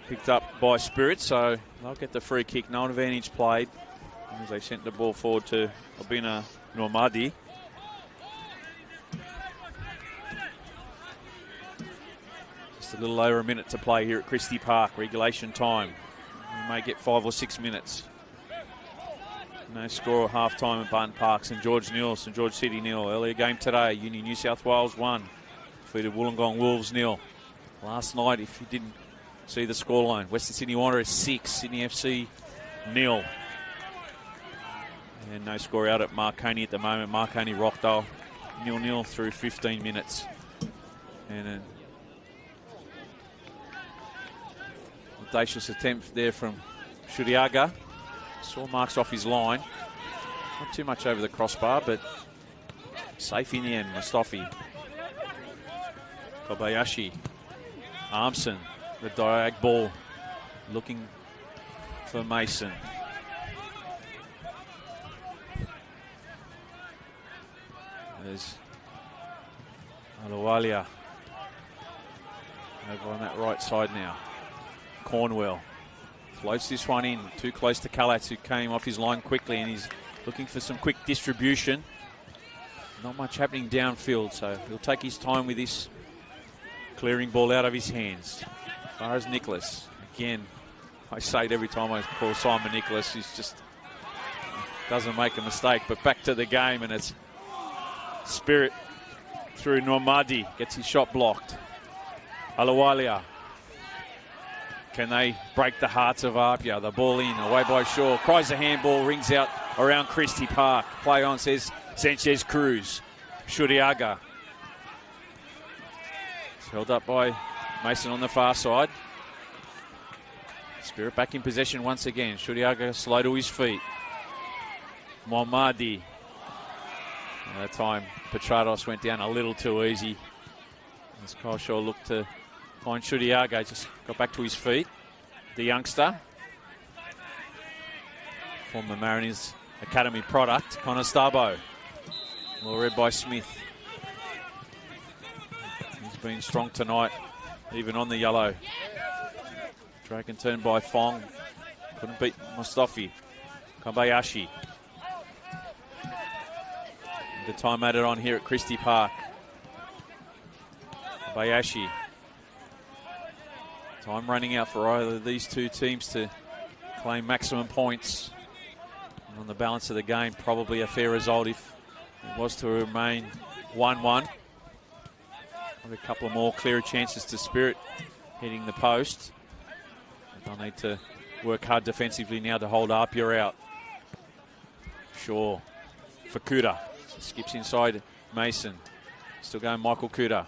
S1: Picked up by Spirit, so they'll get the free kick. No advantage played as they sent the ball forward to Obina Normadi. Just a little over a minute to play here at Christie Park. Regulation time. We may get 5 or 6 minutes. No score at half-time at Barton Park. St George nil, St George City nil. Earlier game today, Union New South Wales 1. Defeated Wollongong Wolves nil. Last night, if you didn't see the scoreline, Western Sydney Wanderers 6, Sydney FC nil. And no score out at Marconi at the moment. Marconi Rockdale 0-0 through 15 minutes. And an audacious attempt there from Shuriaga. Saw marks off his line. Not too much over the crossbar, but safe in the end. Mustafi. Kobayashi. Armson. The diag ball. Looking for Mason. There's Alawalia over on that right side now. Cornwell floats this one in, too close to Kalatz, who came off his line quickly, and he's looking for some quick distribution. Not much happening downfield, so he'll take his time with this clearing ball out of his hands. As far as Nicholas, again, I say it every time I call Simon Nicholas, he's just doesn't make a mistake. But back to the game, and it's Spirit through Normadi, gets his shot blocked. Alawalia. Can they break the hearts of Apia? The ball in, away by Shaw. Cries a handball, rings out around Christie Park. Play on, says Sanchez Cruz. Shuriaga. It's held up by Mason on the far side. Spirit back in possession once again. Shuriaga slow to his feet. Momadi. That time Petrados went down a little too easy. As Kyle Shaw looked to find Shuriaga, just got back to his feet. The youngster, former Mariners Academy product, Connor Starbo. Well read by Smith. He's been strong tonight, even on the yellow. Drag and turn by Fong. Couldn't beat Mustafi. Kobayashi. The time added on here at Christie Park. Kobayashi. Time running out for either of these two teams to claim maximum points. And on the balance of the game, probably a fair result if it was to remain 1-1. A couple of more clearer chances to Spirit hitting the post. They'll need to work hard defensively now to hold Apia out. Shaw for Kuda. Skips inside Mason. Still going Michael Kuda.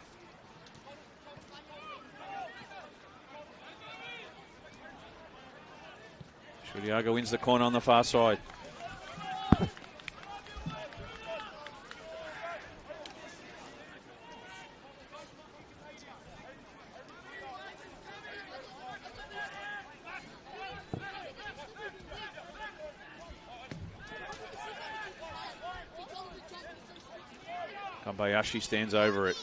S1: Shuriaga wins the corner on the far side. Kobayashi stands over it.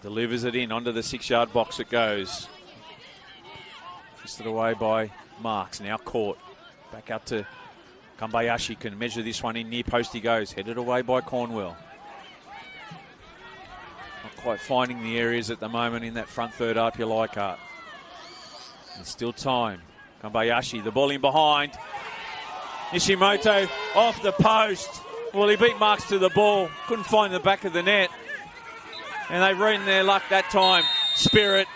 S1: Delivers it in, onto the 6-yard box it goes. Fisted away by Marks, now caught. Back out to Kobayashi, can measure this one in, near post he goes. Headed away by Cornwell. Not quite finding the areas at the moment in that front third up you like, Art. There's still time. Kobayashi, the ball in behind. Nishimoto off the post. Well, he beat Marks to the ball. Couldn't find the back of the net. And they've ridden their luck that time. Spirit.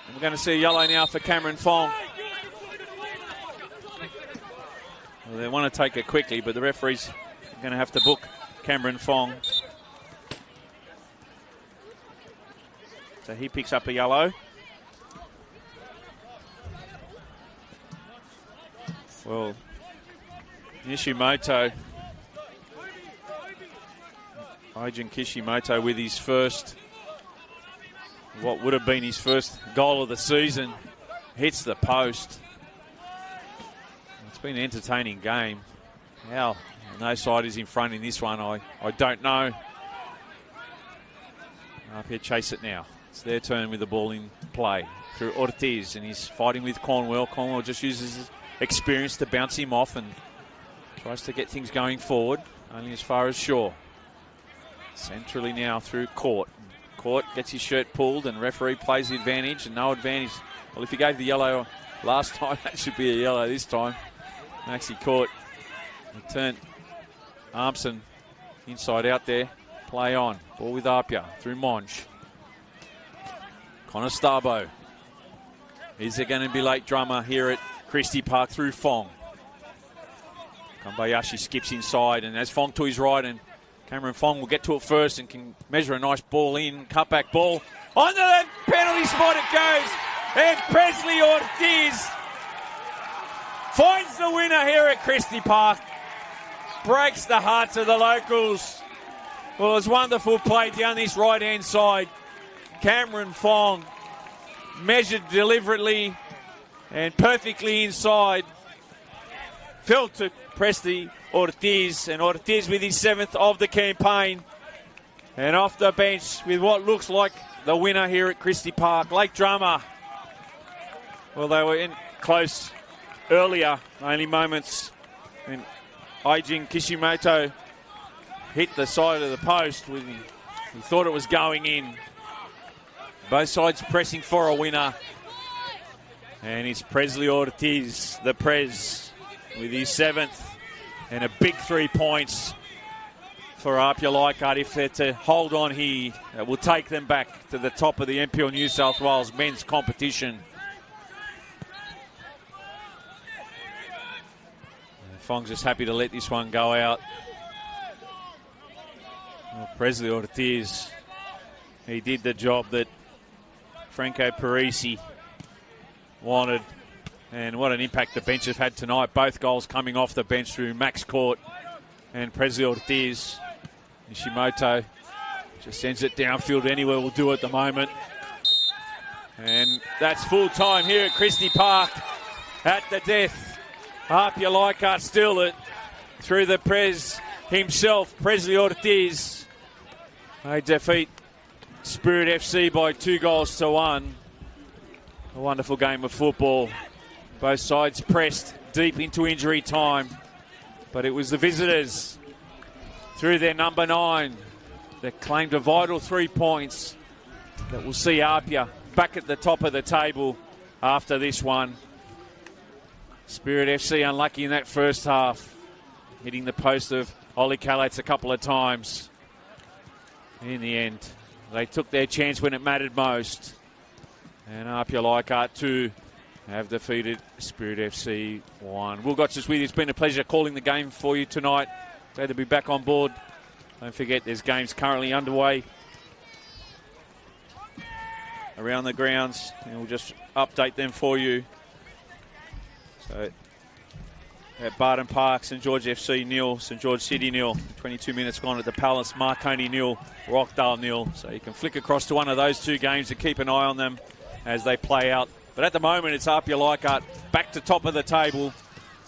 S1: And we're going to see yellow now for Cameron Fong. Well, they want to take it quickly, but the referee's going to have to book Cameron Fong. So he picks up a yellow. Well, Nishimoto, Ijin Kishimoto with his first, what would have been his first goal of the season, hits the post. It's been an entertaining game. How no side is in front in this one, I don't know. Up here, chase it now. It's their turn with the ball in play through Ortiz, and he's fighting with Cornwell. Cornwell just uses his experience to bounce him off and tries to get things going forward, only as far as Shaw. Centrally now through Court. Court gets his shirt pulled and referee plays the advantage, and no advantage. Well, if he gave the yellow last time, that should be a yellow this time. Maxi Court. Return. Armson inside out there. Play on. Ball with Apia through Monge. Connor Starbo. Is there going to be late drummer here at Christie Park through Fong? Kambayashi skips inside, and has Fong to his right, and Cameron Fong will get to it first and can measure a nice ball in. Cutback ball. Onto the penalty spot it goes. And Presley Ortiz finds the winner here at Christie Park. Breaks the hearts of the locals. Well, it's wonderful play down this right-hand side. Cameron Fong measured deliberately and perfectly inside. Fell to Presley Ortiz, and Ortiz with his 7th of the campaign. And off the bench with what looks like the winner here at Christie Park. Late drama. Well, they were in close earlier, only moments. And Ijin Kishimoto hit the side of the post. He thought it was going in. Both sides pressing for a winner. And it's Presley Ortiz, the Prez, with his 7th. And a big 3 points for Apia Leichhardt. If they're to hold on here, it will take them back to the top of the NPL New South Wales men's competition. Fong's just happy to let this one go out. Well, Presley Ortiz, he did the job that Franco Parisi wanted. And what an impact the bench have had tonight. Both goals coming off the bench through Max Court and Presley Ortiz. Nishimoto just sends it downfield. Anywhere will do at the moment. And that's full time here at Christie Park at the death. Apia Leichhardt still it through the Prez himself, Presley Ortiz. They defeat Spirit FC by 2-1. A wonderful game of football. Both sides pressed deep into injury time. But it was the visitors through their number 9 that claimed a vital 3 points that will see Apia back at the top of the table after this one. Spirit FC unlucky in that first half, hitting the post of Ollie Calates a couple of times. In the end, they took their chance when it mattered most. And Apia Leichhardt 2 have defeated Spirit FC 1. Will Gotch is with you. It's been a pleasure calling the game for you tonight. Glad to be back on board. Don't forget there's games currently underway around the grounds, and we'll just update them for you. So at Barton Park, St George FC 0, St George City 0. 22 minutes gone at the Palace, Marconi 0, Rockdale 0. So you can flick across to one of those two games and keep an eye on them as they play out. But at the moment, it's Apia Leichhardt back to top of the table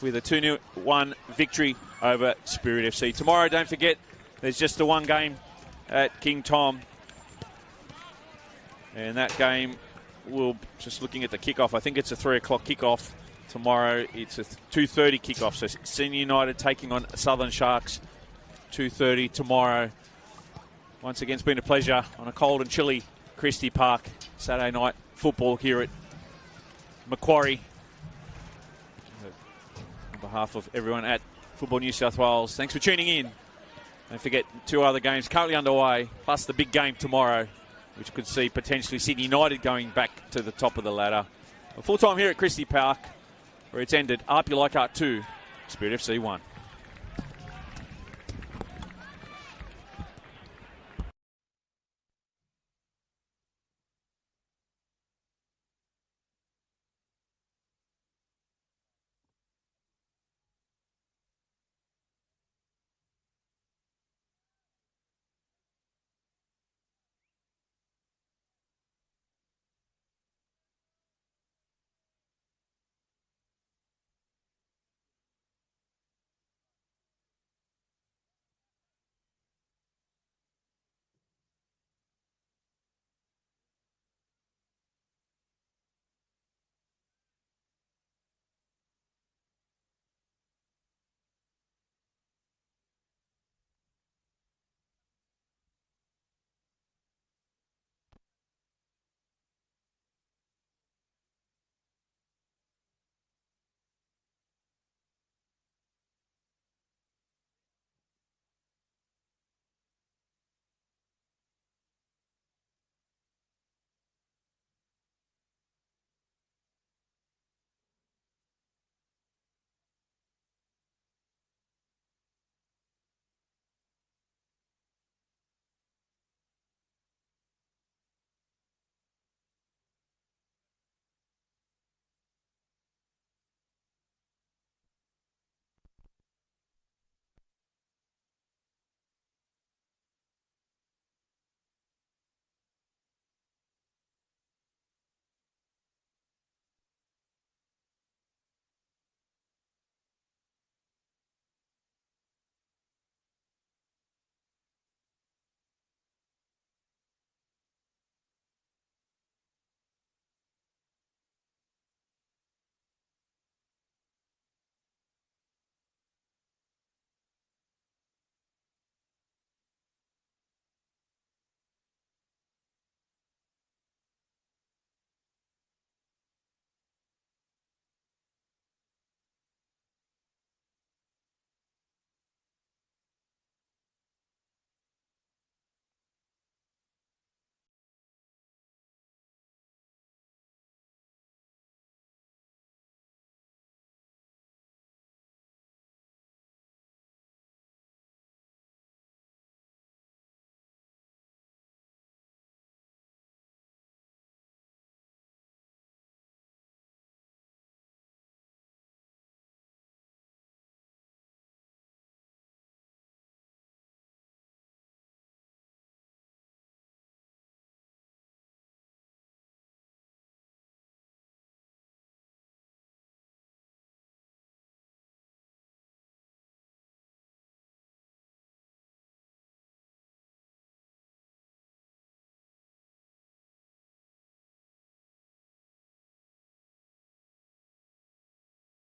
S1: with a 2-1 victory over Spirit FC. Tomorrow, don't forget, there's just the one game at King Tom. And that game, we'll just looking at the kickoff. I think it's a 3 o'clock kickoff. Tomorrow it's a 2:30 kickoff. So Senior United taking on Southern Sharks, 2:30 tomorrow. Once again, it's been a pleasure on a cold and chilly Christie Park Saturday night football here at Macquarie. On behalf of everyone at Football New South Wales, thanks for tuning in. Don't forget 2 other games currently underway, plus the big game tomorrow, which could see potentially Sydney United going back to the top of the ladder. Full time here at Christie Park, where it's ended. Apia Leichhardt 2, Spirit FC 1.